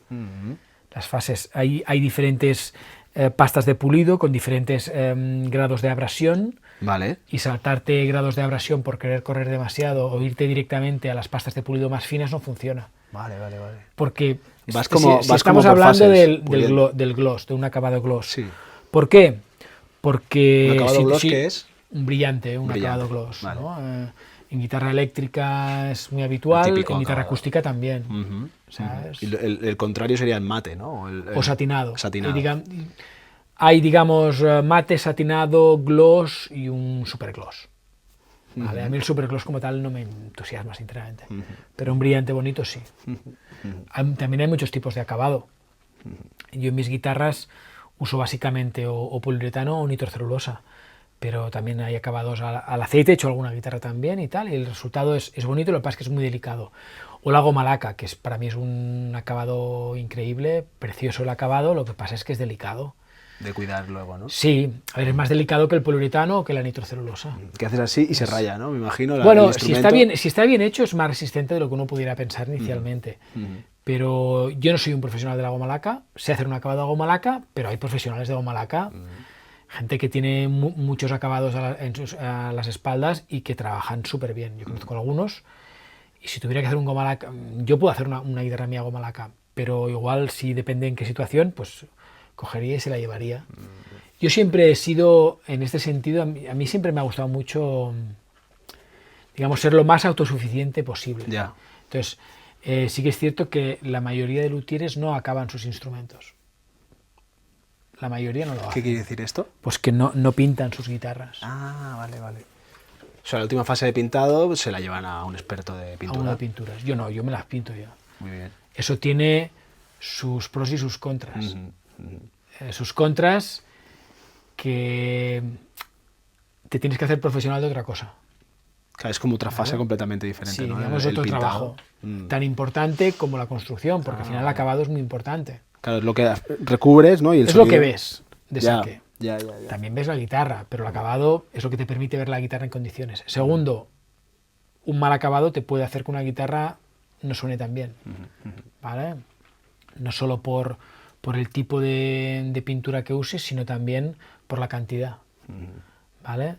Ujú. Las fases. Hay diferentes pastas de pulido con diferentes grados de abrasión. Vale. Y saltarte grados de abrasión por querer correr demasiado o irte directamente a las pastas de pulido más finas no funciona. Vale, vale, vale. Porque Vas como- si vas como estamos por hablando fases, puliendo. del gloss, de un acabado gloss. Sí. ¿Por qué? Porque ¿Un acabado gloss qué es? un brillante, un Brillante, acabado gloss. vale. ¿no? En guitarra eléctrica es muy habitual, El típico en guitarra acabado. acústica también. Ujú, ¿Sabes? ujú. Y el contrario sería el mate, ¿no? O satinado. Satinado. Hay, digamos, mate, satinado, gloss y un supergloss. ¿Vale? A mí el supergloss como tal no me entusiasma, sinceramente. Pero un brillante bonito sí. También hay muchos tipos de acabado. Yo en mis guitarras uso básicamente o poliuretano o nitrocelulosa. pero también hay acabados al aceite, he hecho alguna guitarra también y tal, y el resultado es bonito, lo que pasa es que es muy delicado. O la goma laca, que para mí es un acabado increíble, precioso el acabado, lo que pasa es que es delicado. De cuidar luego, ¿no? Sí, a ver, es más delicado que el poliuretano o que la nitrocelulosa. Que haces así y se raya, ¿no? Me imagino. Bueno, si está bien hecho es más resistente de lo que uno pudiera pensar inicialmente. Pero yo no soy un profesional de la goma laca, sé hacer un acabado de goma laca, pero hay profesionales de goma laca, gente que tiene muchos acabados a las espaldas y que trabajan súper bien. Yo conozco algunos, y si tuviera que hacer un goma laca, yo puedo hacer una guitarra mía goma laca, pero igual si depende en qué situación, pues cogería y se la llevaría. Yo siempre he sido, en este sentido, a mí siempre me ha gustado mucho, digamos, ser lo más autosuficiente posible. Ya. Entonces, sí que es cierto que la mayoría de luthieres no acaban sus instrumentos. La mayoría no lo hacen. ¿Qué quiere decir esto? Pues que no pintan sus guitarras. Ah, vale. O sea, la última fase de pintado se la llevan a un experto de pintura. A uno de pinturas. Yo no, yo me las pinto yo. Muy bien. Eso tiene sus pros y sus contras. Sus contras que te tienes que hacer profesional de otra cosa. Claro, es como otra fase completamente diferente, Sí, ¿no? digamos otro trabajo tan importante como la construcción, porque al final el acabado es muy importante. Claro, es lo que recubres, ¿no? Y el es sonido... lo que ves de saque. Ya. También ves la guitarra, pero el acabado es lo que te permite ver la guitarra en condiciones. Segundo, un mal acabado te puede hacer que una guitarra no suene tan bien, ¿vale? No solo por el tipo de pintura que uses, sino también por la cantidad, ¿vale?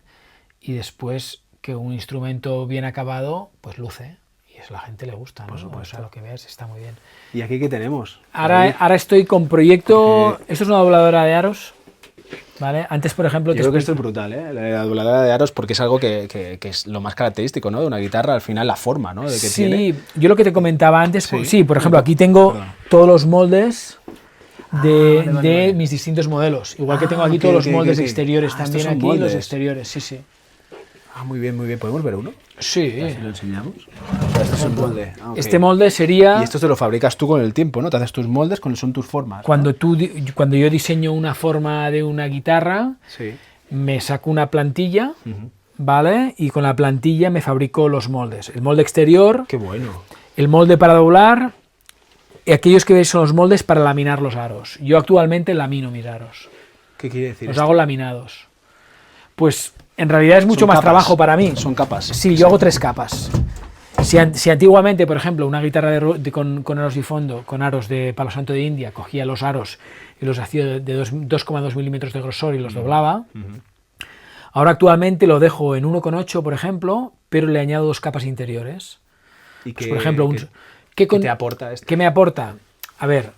Y después que un instrumento bien acabado, pues luce, y eso a la gente le gusta, ¿no? O sea, lo que ves está muy bien. ¿Y aquí qué tenemos? Ahora estoy con proyecto... Esto es una dobladora de aros, ¿vale? Antes, por ejemplo... Yo creo que esto es brutal, ¿eh? La dobladora de aros, porque es algo que es lo más característico, ¿no? De una guitarra, al final, la forma, ¿no? De que sí, tiene. Yo lo que te comentaba antes... Sí, por ejemplo, aquí tengo todos los moldes de mis distintos modelos. Igual que tengo aquí todos los moldes exteriores también, aquí moldes. Los exteriores, sí. Ah, muy bien. ¿Podemos ver uno? Sí. Si lo enseñamos. Este es un molde. Okay. Este molde sería... Y esto te lo fabricas tú con el tiempo, ¿no? Te haces tus moldes, son tus formas. Cuando yo diseño una forma de una guitarra, me saco una plantilla, ¿vale? Y con la plantilla me fabrico los moldes. El molde exterior... ¡Qué bueno! El molde para doblar... Y aquellos que veis son los moldes para laminar los aros. Yo actualmente lamino mis aros. ¿Qué quiere decir? Los hago laminados. Pues en realidad es mucho más trabajo para mí. Son capas. Sí, yo hago 3 capas. Si antiguamente, por ejemplo, una guitarra con aros y fondo, con aros de palo santo de India, cogía los aros y los hacía de 2,2 milímetros de grosor y los doblaba, ahora actualmente lo dejo en 1,8, por ejemplo, pero le añado 2 capas interiores. ¿Y pues, por ejemplo, ¿qué te aporta esto? ¿Qué me aporta? A ver,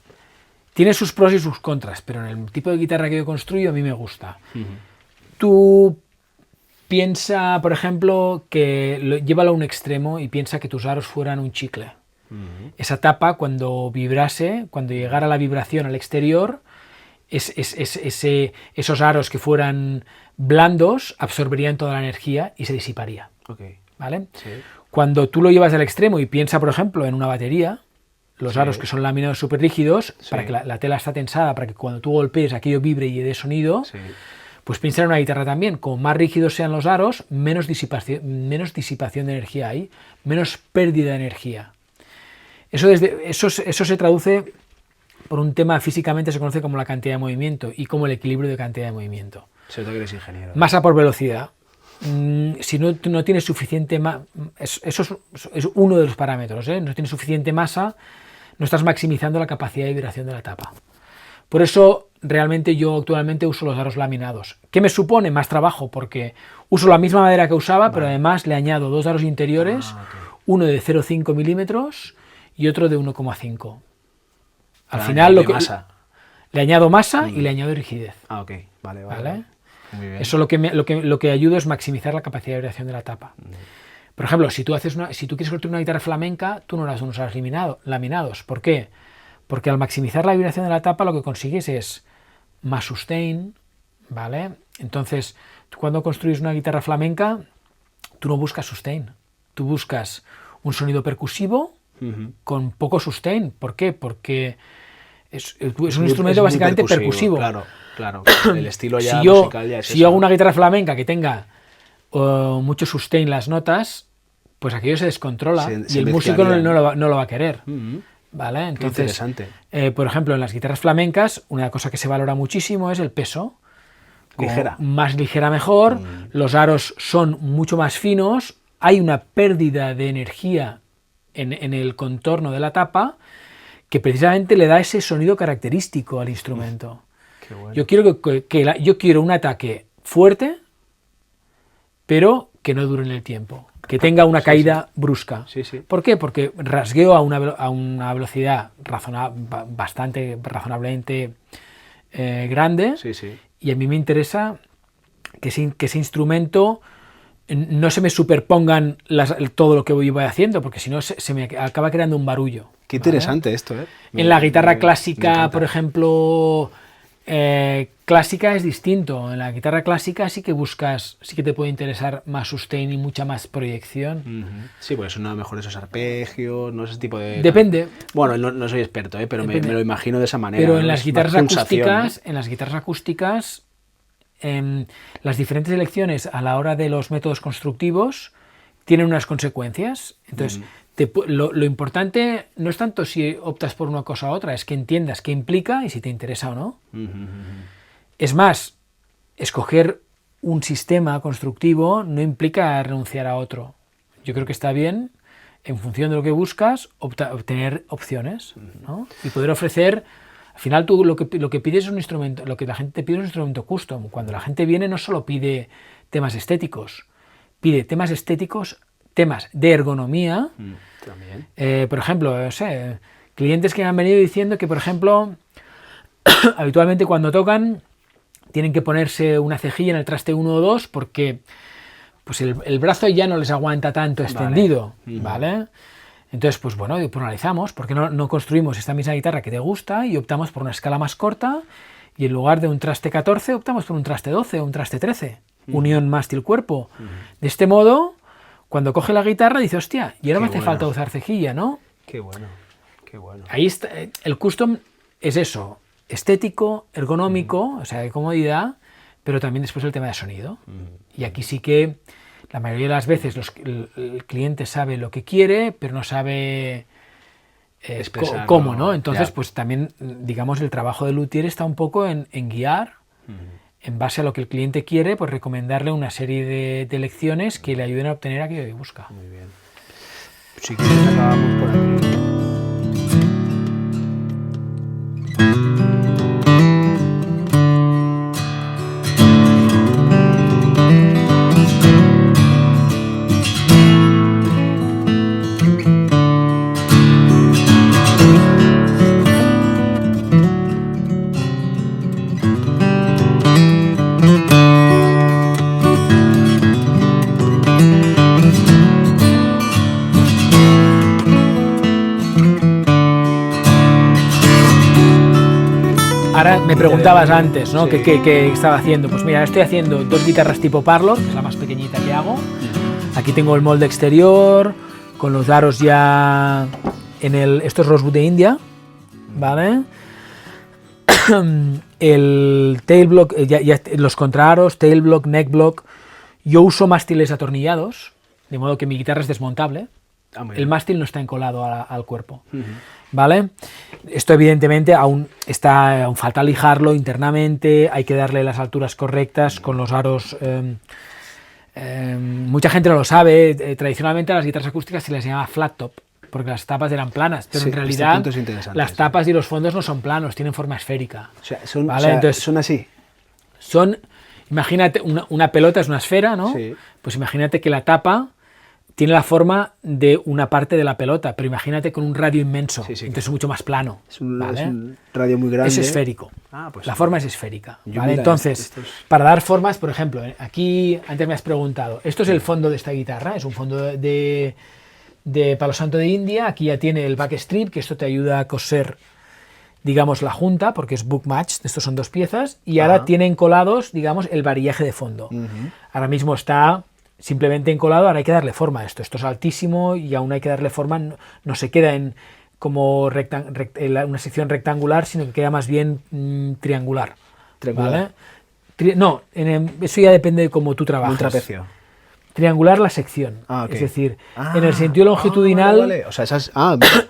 tiene sus pros y sus contras, pero en el tipo de guitarra que yo construyo a mí me gusta. Tú piensa, por ejemplo, llévalo a un extremo y piensa que tus aros fueran un chicle. Esa tapa, cuando vibrase, cuando llegara la vibración al exterior, esos aros que fueran blandos absorberían toda la energía y se disiparía. ¿Vale? Sí. Cuando tú lo llevas al extremo y piensa, por ejemplo, en una batería, los aros que son laminados súper rígidos, para que la tela está tensada, para que cuando tú golpees aquello vibre y dé sonido, pues piensa en una guitarra también. Como más rígidos sean los aros, menos disipación de energía hay, menos pérdida de energía. Eso se traduce por un tema físicamente, se conoce como la cantidad de movimiento y como el equilibrio de cantidad de movimiento. Se nota que eres ingeniero. Masa por velocidad. Si no tienes suficiente masa, eso es uno de los parámetros, no tienes suficiente masa, no estás maximizando la capacidad de vibración de la tapa. Por eso realmente yo actualmente uso los aros laminados. ¿Qué me supone? Más trabajo, porque uso la misma madera que usaba, pero además le añado 2 aros interiores, uno de 0,5 milímetros y otro de 1,5. Al final le añado masa y le añado rigidez. ¿Vale? Muy bien. Eso lo que ayuda es maximizar la capacidad de vibración de la tapa. Por ejemplo, si tú quieres construir una guitarra flamenca, tú no las usas laminados. ¿Por qué? Porque al maximizar la vibración de la tapa lo que consigues es más sustain, ¿vale? Entonces, tú cuando construyes una guitarra flamenca, tú no buscas sustain, tú buscas un sonido percusivo con poco sustain. ¿Por qué? Porque es un instrumento básicamente percusivo. Claro. Claro, el estilo ya si yo, musical ya es si eso, yo hago ¿no? una guitarra flamenca que tenga mucho sustain las notas, pues aquello se descontrola y Se el músico mezclaría. no lo va a querer. Ujú. ¿Vale? Qué Entonces, interesante. por ejemplo, en las guitarras flamencas, una cosa que se valora muchísimo es el peso. Como Ligera. más ligera mejor, los aros son mucho más finos, hay una pérdida de energía en el contorno de la tapa que precisamente le da ese sonido característico al instrumento. Qué bueno. Yo quiero yo quiero un ataque fuerte, pero que no dure en el tiempo, que tenga una caída brusca. Sí, sí. ¿Por qué? Porque rasgueo a una velocidad bastante razonablemente grande. Sí, sí. Y a mí me interesa que ese instrumento no se me superpongan todo lo que voy haciendo, porque si no se me acaba creando un barullo. Qué interesante esto, ¿eh? En la guitarra me clásica, encanta. por ejemplo, clásica es distinto. En la guitarra clásica sí que te puede interesar más sustain y mucha más proyección. Ujú. Sí, pues suena mejor esos arpegios, no ese tipo de... Depende. Bueno, no soy experto, pero me Depende. lo imagino de esa manera. Pero ¿no? en las Es guitarras más pulsación, acústicas, las diferentes elecciones a la hora de los métodos constructivos tienen unas consecuencias. Entonces, lo importante no es tanto si optas por una cosa u otra, es que entiendas qué implica y si te interesa o no. ¿no? Ujú. Es más, escoger un sistema constructivo no implica renunciar a otro. Yo creo que está bien, en función de lo que buscas, obtener opciones, ¿no? Y poder ofrecer. Al final tú lo que pides es un instrumento, lo que la gente te pide es un instrumento custom. Cuando la gente viene no solo pide temas estéticos, pide temas estéticos, temas de ergonomía. También. Por ejemplo, no sé, clientes que me han venido diciendo que, por ejemplo, habitualmente cuando tocan tienen que ponerse una cejilla en el traste 1 o 2 porque pues el brazo ya no les aguanta tanto extendido, ¿vale? Entonces, pues bueno, pues analizamos, ¿por qué no construimos esta misma guitarra que te gusta y optamos por una escala más corta y en lugar de un traste 14 optamos por un traste 12 o un traste 13, unión mástil-cuerpo. De este modo, cuando coge la guitarra dice, hostia, y ahora me hace falta usar cejilla, ¿no? Qué bueno, qué bueno. Ahí está, el custom es eso, estético, ergonómico, o sea, de comodidad, pero también después el tema de sonido. Y aquí sí que la mayoría de las veces el cliente sabe lo que quiere, pero no sabe cómo, ¿no? Entonces, ya. pues también, digamos, el trabajo del luthier está un poco en guiar, en base a lo que el cliente quiere, pues recomendarle una serie de lecciones que le ayuden a obtener aquello que busca. Muy bien. Si quieres acabamos por aquí. Ahora me preguntabas antes, ¿no? Sí. ¿Qué estaba haciendo? Pues mira, estoy haciendo 2 guitarras tipo Parlor, que es la más pequeñita que hago. Aquí tengo el molde exterior, con los aros ya esto es Rosewood de India, ¿vale? El tail block, los contraaros, tail block, neck block. Yo uso mástiles atornillados, de modo que mi guitarra es desmontable. El mástil no está encolado al cuerpo, ¿vale? Esto evidentemente aún falta lijarlo internamente, hay que darle las alturas correctas con los aros. Mucha gente no lo sabe, tradicionalmente a las guitarras acústicas se les llama flat top, porque las tapas eran planas, pero en realidad las tapas y los fondos no son planos, tienen forma esférica. O sea, ¿vale? Entonces, son así. Imagínate, una pelota es una esfera, ¿no? Sí. Pues imagínate que la tapa tiene la forma de una parte de la pelota, pero imagínate con un radio inmenso, entonces es mucho más plano. Es un ¿vale? radio muy grande. Es esférico. Pues la forma es esférica. ¿vale? Mira, entonces, para dar formas, por ejemplo, aquí antes me has preguntado, esto es el fondo de esta guitarra, es un fondo de Palo Santo de India, aquí ya tiene el backstrip, que esto te ayuda a coser, digamos, la junta, porque es book match, estos son 2 piezas, y ahora tienen colados, digamos, el varillaje de fondo. Ahora mismo está simplemente encolado, ahora hay que darle forma a esto. Esto es altísimo y aún hay que darle forma, no se queda como una sección rectangular, sino que queda más bien triangular, Triangular. ¿vale? No, eso ya depende de cómo tú trabajas. Un trapecio. Triangular la sección. Ok. Es decir, en el sentido longitudinal, vale. O sea,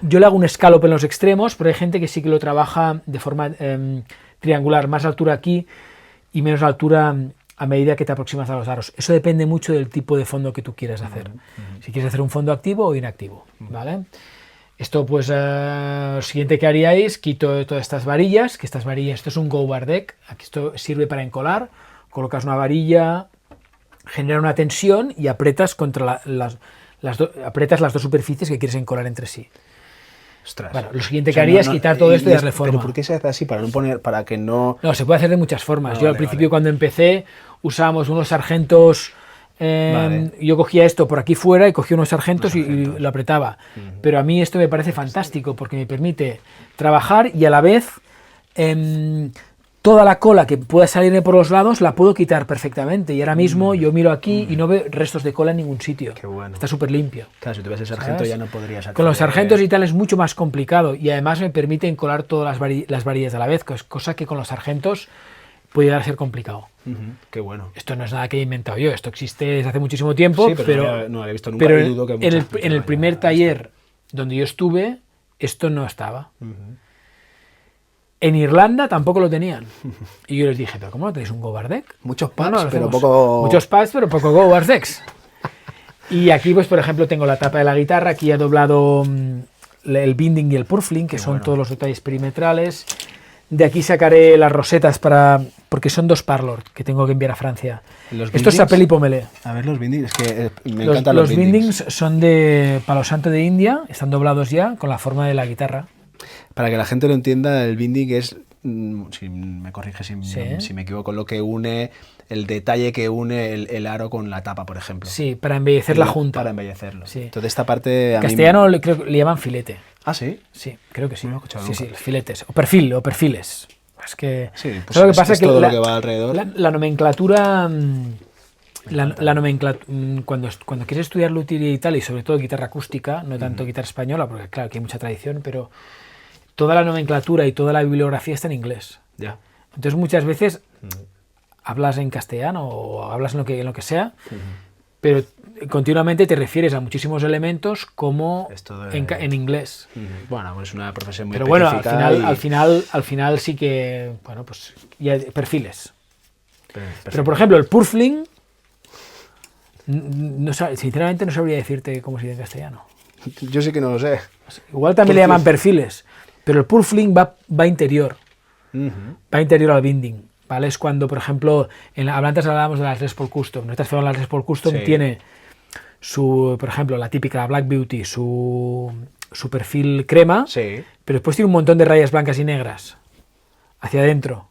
yo le hago un scallop en los extremos, pero hay gente que sí que lo trabaja de forma triangular, más altura aquí y menos altura a medida que te aproximas a los aros. Eso depende mucho del tipo de fondo que tú quieras hacer. Si quieres hacer un fondo activo o inactivo, ¿vale? Esto, pues, lo siguiente que haríais, quito todas estas varillas, esto es un go bar deck, aquí esto sirve para encolar, colocas una varilla, genera una tensión y aprietas contra aprietas las dos superficies que quieres encolar entre sí. Ostras. Bueno, lo siguiente que haría es quitar todo esto y darle forma. ¿Pero por qué se hace así? Para que no... No, se puede hacer de muchas formas. Yo vale, al principio cuando empecé usábamos unos sargentos, yo cogía esto por aquí fuera y cogía unos sargentos y lo apretaba. Pero a mí esto me parece fantástico porque me permite trabajar y a la vez toda la cola que pueda salirme por los lados la puedo quitar perfectamente. Y ahora mismo yo miro aquí y no veo restos de cola en ningún sitio. Qué bueno. Está súper limpio. Claro, si tuvieses sargento ¿Sabes? ya no podrías hacer... Con los sargentos y tal es mucho más complicado y además me permite encolar todas las varillas a la vez, cosa que con los sargentos puede llegar a ser complicado. Qué bueno. Esto no es nada que he inventado yo, esto existe desde hace muchísimo tiempo, Sí, pero no lo había visto nunca pero y dudo que en el primer taller donde yo estuve, esto no estaba. En Irlanda tampoco lo tenían. Y yo les dije, ¿pero cómo no tenéis un go bar deck? Muchos No, packs, no, lo pero hacemos. poco... Muchos pads, pero poco go bar decks. Y aquí, pues, por ejemplo, tengo la tapa de la guitarra, aquí he doblado el binding y el purfling, que son todos los detalles perimetrales. De aquí sacaré las rosetas porque son 2 Parlor que tengo que enviar a Francia. Esto es Sapel y Pomelé. A ver los bindings, es que me Los encantan los bindings. son de Palo Santo de India, están doblados ya con la forma de la guitarra. Para que la gente lo entienda, el binding es, si me corrige si Sí. me equivoco, lo que une, el detalle que une el aro con la tapa, por ejemplo. Sí, para embellecer la junta. Para embellecerlo. Sí. Entonces esta parte... En castellano creo que le llaman filete. Ah, ¿sí? Sí, creo que sí. No lo he escuchado Sí, nunca. sí, filetes. O perfiles. Es que... Sí, pues ¿sabes lo que pasa? es Que todo lo que va alrededor. La nomenclatura... cuando quieres estudiar luthier y tal, y sobre todo guitarra acústica, no tanto guitarra española, porque claro, que hay mucha tradición, pero toda la nomenclatura y toda la bibliografía está en inglés. Ya. Entonces muchas veces hablas en castellano o hablas en lo que sea, pero continuamente te refieres a muchísimos elementos como en inglés. Bueno, pues es una profesión muy Pero bueno, específica al final sí que, bueno, pues ya perfiles. Perfecto. Pero por ejemplo, el purfling, sinceramente no sabría decirte cómo se dice en castellano. Yo sí que no lo sé. Igual también le llaman perfiles, pero el purfling va interior. Va interior al binding, ¿vale? Es cuando, por ejemplo, antes hablábamos de las Les Paul Custom. No te has fijado en las Les Paul Custom, Sí. tiene por ejemplo, la típica Black Beauty, su perfil crema, Sí. pero después tiene un montón de rayas blancas y negras hacia adentro.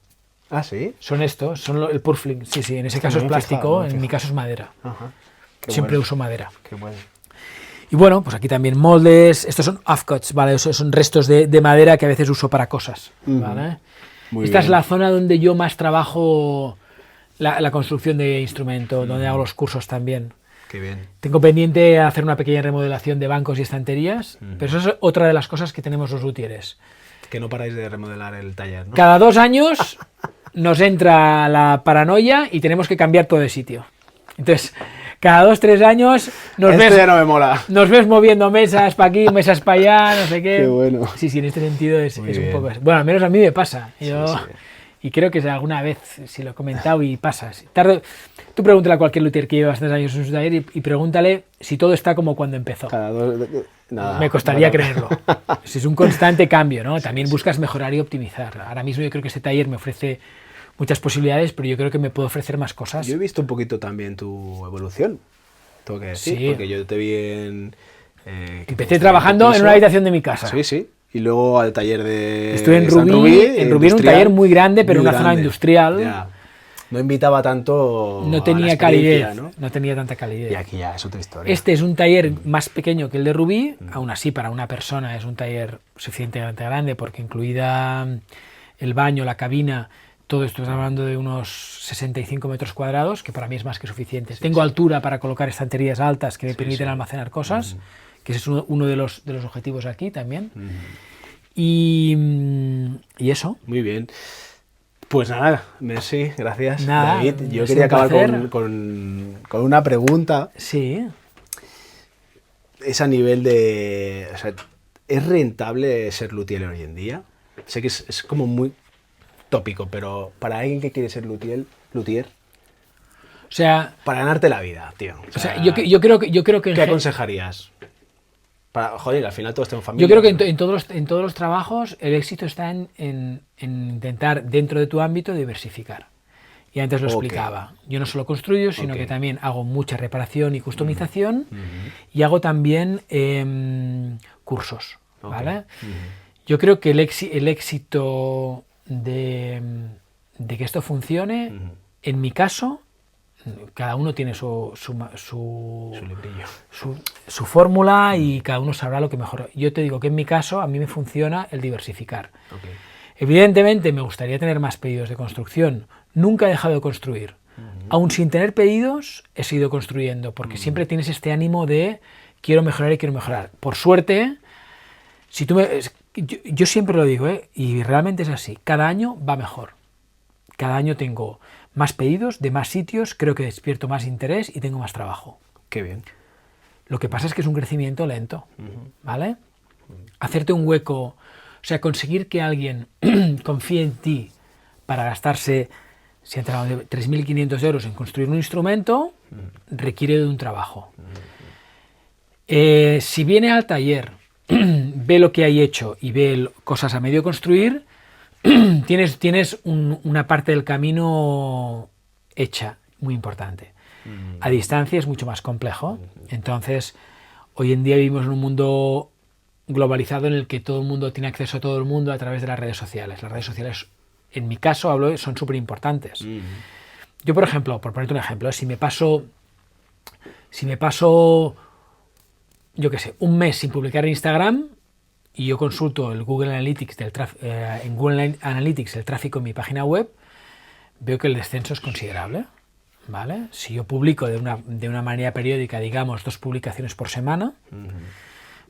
Ah, ¿sí? Son el purfling. Sí, sí, en ese Es que caso no es me he plástico, fijado, no me he en mi fijado. caso es madera. Ajá. Qué Siempre bueno. uso madera. Qué bueno. Y bueno, pues aquí también moldes, estos son offcuts, ¿vale? Son restos de madera que a veces uso para cosas, ¿vale? Muy Esta es bien. la zona donde yo más trabajo la construcción de instrumento, donde hago los cursos también. Qué bien. Tengo pendiente hacer una pequeña remodelación de bancos y estanterías, pero eso es otra de las cosas que tenemos los luthieres. Que no paráis de remodelar el taller, ¿no? Cada 2 años nos entra la paranoia y tenemos que cambiar todo de sitio. Entonces, cada 2-3 años nos Esto ves, ya no me mola. nos ves moviendo mesas para aquí, mesas para allá, no sé qué. Qué bueno. Sí, sí, en este sentido es Muy un bien. poco... Bueno, al menos a mí me pasa. Yo, sí. Y creo que alguna vez si lo he comentado y pasa. Tú pregúntale a cualquier luthier que lleve bastantes años en su taller y pregúntale si todo está como cuando empezó. Nada. Me costaría Nada. creerlo. Es un constante cambio, ¿no? También buscas mejorar y optimizar. Ahora mismo yo creo que este taller me ofrece muchas posibilidades, pero yo creo que me puedo ofrecer más cosas. Yo he visto un poquito también tu evolución, tengo que decir, Sí. porque yo te vi en... que te Empecé gustaba trabajando tu en piso. una habitación de mi casa. Sí, sí. Y luego al taller de... Estuve en San Rubí, en un industrial, taller muy grande, pero en muy una zona grande. industrial. Ya. No invitaba tanto No a la tenía experiencia, calidez, ¿no? no tenía tanta calidez. Y aquí ya es otra historia. Este es un taller más pequeño que el de Rubí, aún así para una persona es un taller suficientemente grande porque incluida el baño, la cabina, todo esto estamos hablando de unos 65 metros cuadrados, que para mí es más que suficiente. Tengo altura para colocar estanterías altas que me permiten almacenar cosas, que ese es uno de los objetivos aquí también. Y eso. Muy bien. Pues nada, Merci, gracias. Nada, David, yo es quería un acabar placer. con una pregunta. Sí. Es a nivel de... O sea, ¿es rentable ser luthier hoy en día? Sé que es como muy tópico, pero para alguien que quiere ser luthier, O sea, para ganarte la vida, tío. o sea, yo creo que en ¿Qué gen- aconsejarías? Joder, al final todos tenemos familia. yo creo que en todos los trabajos el éxito está en intentar dentro de tu ámbito diversificar. Y antes lo Ok. explicaba. Yo no solo construyo, sino Ok. que también hago mucha reparación y customización y hago también cursos, Ok. ¿vale? Yo creo que el éxito de que esto funcione, en mi caso, cada uno tiene su Su librillo. su fórmula y cada uno sabrá lo que mejor. Yo te digo que en mi caso a mí me funciona el diversificar. Ok. Evidentemente me gustaría tener más pedidos de construcción. Nunca he dejado de construir. Aún sin tener pedidos he seguido construyendo porque siempre tienes este ánimo de quiero mejorar y quiero mejorar. Por suerte, si tú yo siempre lo digo, y realmente es así, cada año va mejor. Cada año tengo más pedidos de más sitios, creo que despierto más interés y tengo más trabajo. Qué bien. Lo que pasa es que es un crecimiento lento, ¿vale? Hacerte un hueco, o sea, conseguir que alguien confíe en ti para gastarse, si han hablado de 3.500 euros en construir un instrumento, requiere de un trabajo. Si viene al taller, ve lo que hay hecho y ve cosas a medio construir, tienes una parte del camino hecha, muy importante. A distancia es mucho más complejo. Entonces, hoy en día vivimos en un mundo globalizado en el que todo el mundo tiene acceso a todo el mundo a través de las redes sociales. Las redes sociales, en mi caso, son súper importantes. Yo, por ejemplo, por ponerte un ejemplo, si me paso, yo qué sé, un mes sin publicar en Instagram y yo consulto el Google Analytics en Google Analytics el tráfico en mi página web, veo que el descenso es considerable, ¿vale? Si yo publico de una manera periódica, digamos, 2 publicaciones por semana,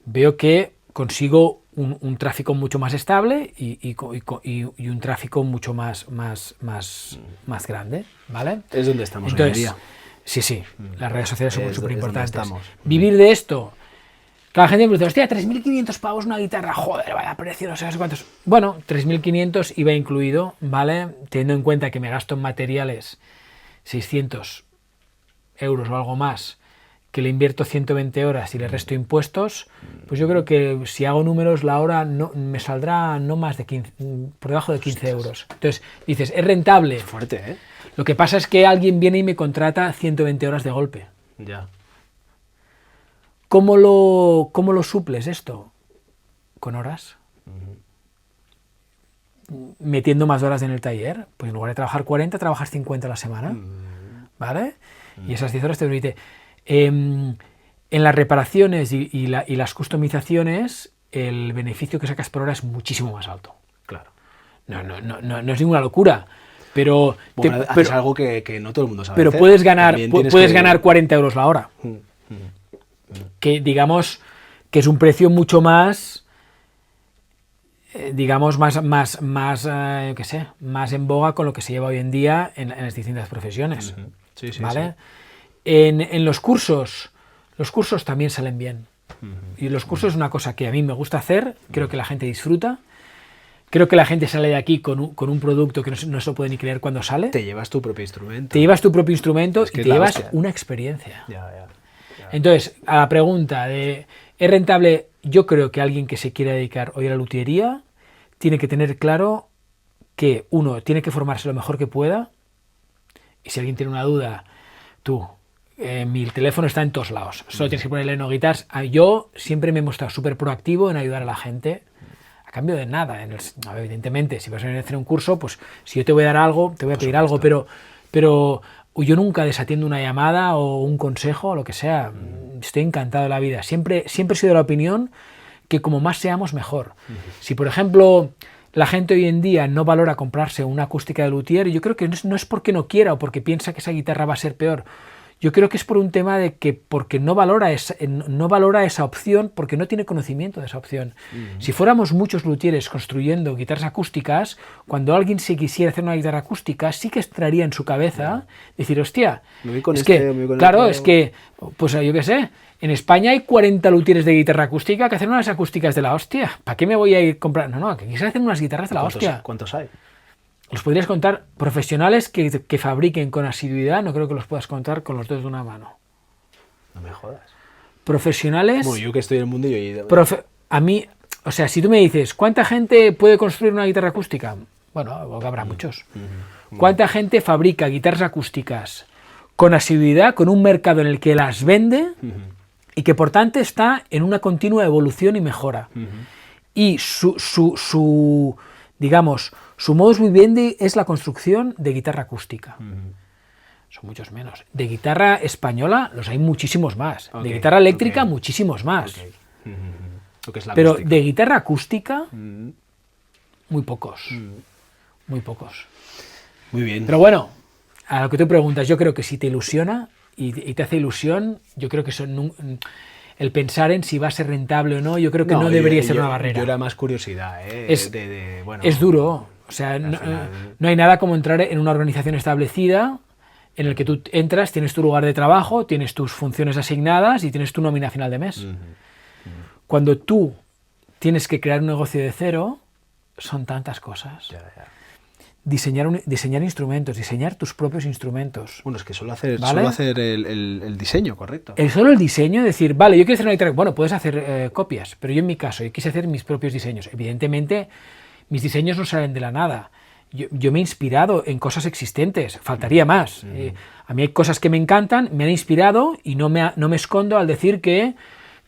veo que consigo un tráfico mucho más estable y un tráfico mucho más grande, ¿vale? Es donde estamos Entonces, hoy en día. sí, las redes sociales son Es súper importantes. donde estamos. Vivir de esto. Cada gente me dice, hostia, 3.500 pavos una guitarra, joder, vaya precio, no sé cuántos. Bueno, 3.500 iba incluido, ¿vale? Teniendo en cuenta que me gasto en materiales 600 euros o algo más, que le invierto 120 horas y le resto impuestos, pues yo creo que si hago números la hora no, me saldrá no más de 15, por debajo de 15 euros. Entonces dices, es rentable. Fuerte, ¿eh? Lo que pasa es que alguien viene y me contrata 120 horas de golpe. Ya. ¿Cómo lo suples esto? Con horas. Metiendo más horas en el taller. Pues en lugar de trabajar 40, trabajas 50 a la semana. ¿Vale? Y esas 10 horas te permite. En las reparaciones y las customizaciones, el beneficio que sacas por hora es muchísimo más alto. Claro. No es ninguna locura. Pero, Bueno, haces algo que no todo el mundo sabe pero hacer. puedes ganar, También tienes puedes que- ganar 40 euros la hora. Que digamos que es un precio mucho más, digamos, más en boga con lo que se lleva hoy en día en las distintas profesiones. Sí, sí, ¿Vale? sí. En los cursos también salen bien. Y los cursos es una cosa que a mí me gusta hacer, creo que la gente disfruta. Creo que la gente sale de aquí con un producto que no se puede ni creer cuando sale. Te llevas tu propio instrumento. Te llevas tu propio instrumento Es que y es te la llevas hostia. una experiencia. Ya. Entonces, a la pregunta de ¿es rentable? Yo creo que alguien que se quiera dedicar hoy a la luthiería tiene que tener claro que, uno, tiene que formarse lo mejor que pueda. Y si alguien tiene una duda, mi teléfono está en todos lados. Solo tienes que ponerle no guitars. Yo siempre me he mostrado súper proactivo en ayudar a la gente a cambio de nada. Evidentemente, si vas a venir a hacer un curso, pues si yo te voy a dar algo, te voy a pedir algo, pero yo nunca desatiendo una llamada o un consejo o lo que sea. Estoy encantado de la vida. Siempre he sido de la opinión que como más seamos, mejor. Si, por ejemplo, la gente hoy en día no valora comprarse una acústica de luthier, yo creo que no es porque no quiera o porque piensa que esa guitarra va a ser peor. Yo creo que es por un tema de que porque no valora esa opción, porque no tiene conocimiento de esa opción. Si fuéramos muchos luthieres construyendo guitarras acústicas, cuando alguien se quisiera hacer una guitarra acústica, sí que estaría en su cabeza decir, hostia, es que, pues yo qué sé, en España hay 40 luthieres de guitarra acústica que hacen unas acústicas de la hostia. ¿Para qué me voy a ir a comprar? No, que quisiera hacer unas guitarras de la hostia. ¿Cuántos hay? Los podrías contar. Profesionales que fabriquen con asiduidad, no creo que los puedas contar con los dedos de una mano. No me jodas. Profesionales... Bueno, yo que estoy en el mundillo y... A mí, o sea, si tú me dices, ¿cuánta gente puede construir una guitarra acústica? Bueno, habrá muchos. ¿Cuánta gente fabrica guitarras acústicas con asiduidad, con un mercado en el que las vende y que por tanto está en una continua evolución y mejora? Y digamos, su modus vivendi es la construcción de guitarra acústica. Son muchos menos. De guitarra española los hay muchísimos más. De guitarra eléctrica muchísimos más. Pero acústica. De guitarra acústica, muy pocos. Muy pocos. Muy bien. Pero bueno, a lo que tú preguntas, yo creo que si te ilusiona y te hace ilusión, yo creo que el pensar en si va a ser rentable o no, yo creo que no debería ser una barrera. Yo era más curiosidad. Bueno, es duro. O sea, no hay nada como entrar en una organización establecida en el que tú entras, tienes tu lugar de trabajo, tienes tus funciones asignadas y tienes tu nómina a final de mes. Cuando tú tienes que crear un negocio de cero, son tantas cosas. Ya. Diseñar instrumentos, diseñar tus propios instrumentos. Bueno, es que solo hacer el diseño, correcto. Solo el diseño, decir, vale, yo quiero hacer una guitarra. Bueno, puedes hacer copias, pero yo en mi caso, yo quise hacer mis propios diseños. Evidentemente, mis diseños no salen de la nada. Yo me he inspirado en cosas existentes, faltaría más. A mí hay cosas que me encantan, me han inspirado y no me escondo al decir que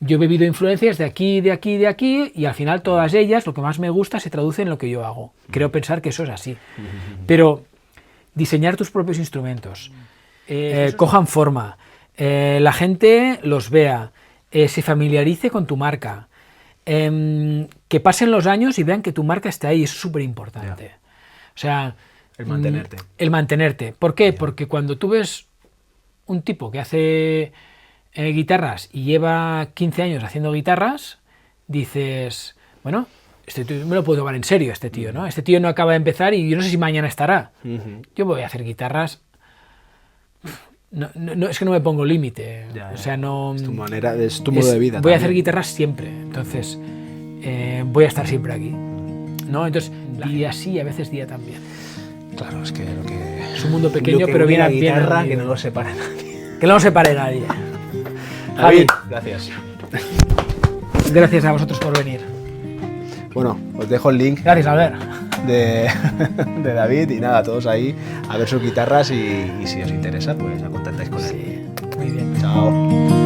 yo he bebido influencias de aquí, de aquí, de aquí, y al final todas ellas, lo que más me gusta, se traduce en lo que yo hago. Creo pensar que eso es así. Pero diseñar tus propios instrumentos, cojan forma, la gente los vea, se familiarice con tu marca, que pasen los años y vean que tu marca está ahí, es súper importante. O sea, el mantenerte. ¿Por qué? Porque cuando tú ves un tipo que hace guitarras y lleva 15 años haciendo guitarras, dices, bueno, este tío me lo puedo tomar en serio, este tío, ¿no? Este tío no acaba de empezar y yo no sé si mañana estará. Yo voy a hacer guitarras. No, es que no me pongo límite. O sea, no. Es tu manera, es tu modo de vida. Voy a hacer guitarras siempre. Entonces, voy a estar siempre aquí, ¿no? Entonces, día sí, a veces día también. Claro, es que es un mundo pequeño, pero bien guitarra que no lo separe nadie. Que no lo separe nadie. David, gracias. Gracias a vosotros por venir. Bueno, os dejo el link. Gracias, Albert. De David y nada, todos ahí a ver sus guitarras y si os interesa, pues contactáis con él. Sí, muy bien. Chao.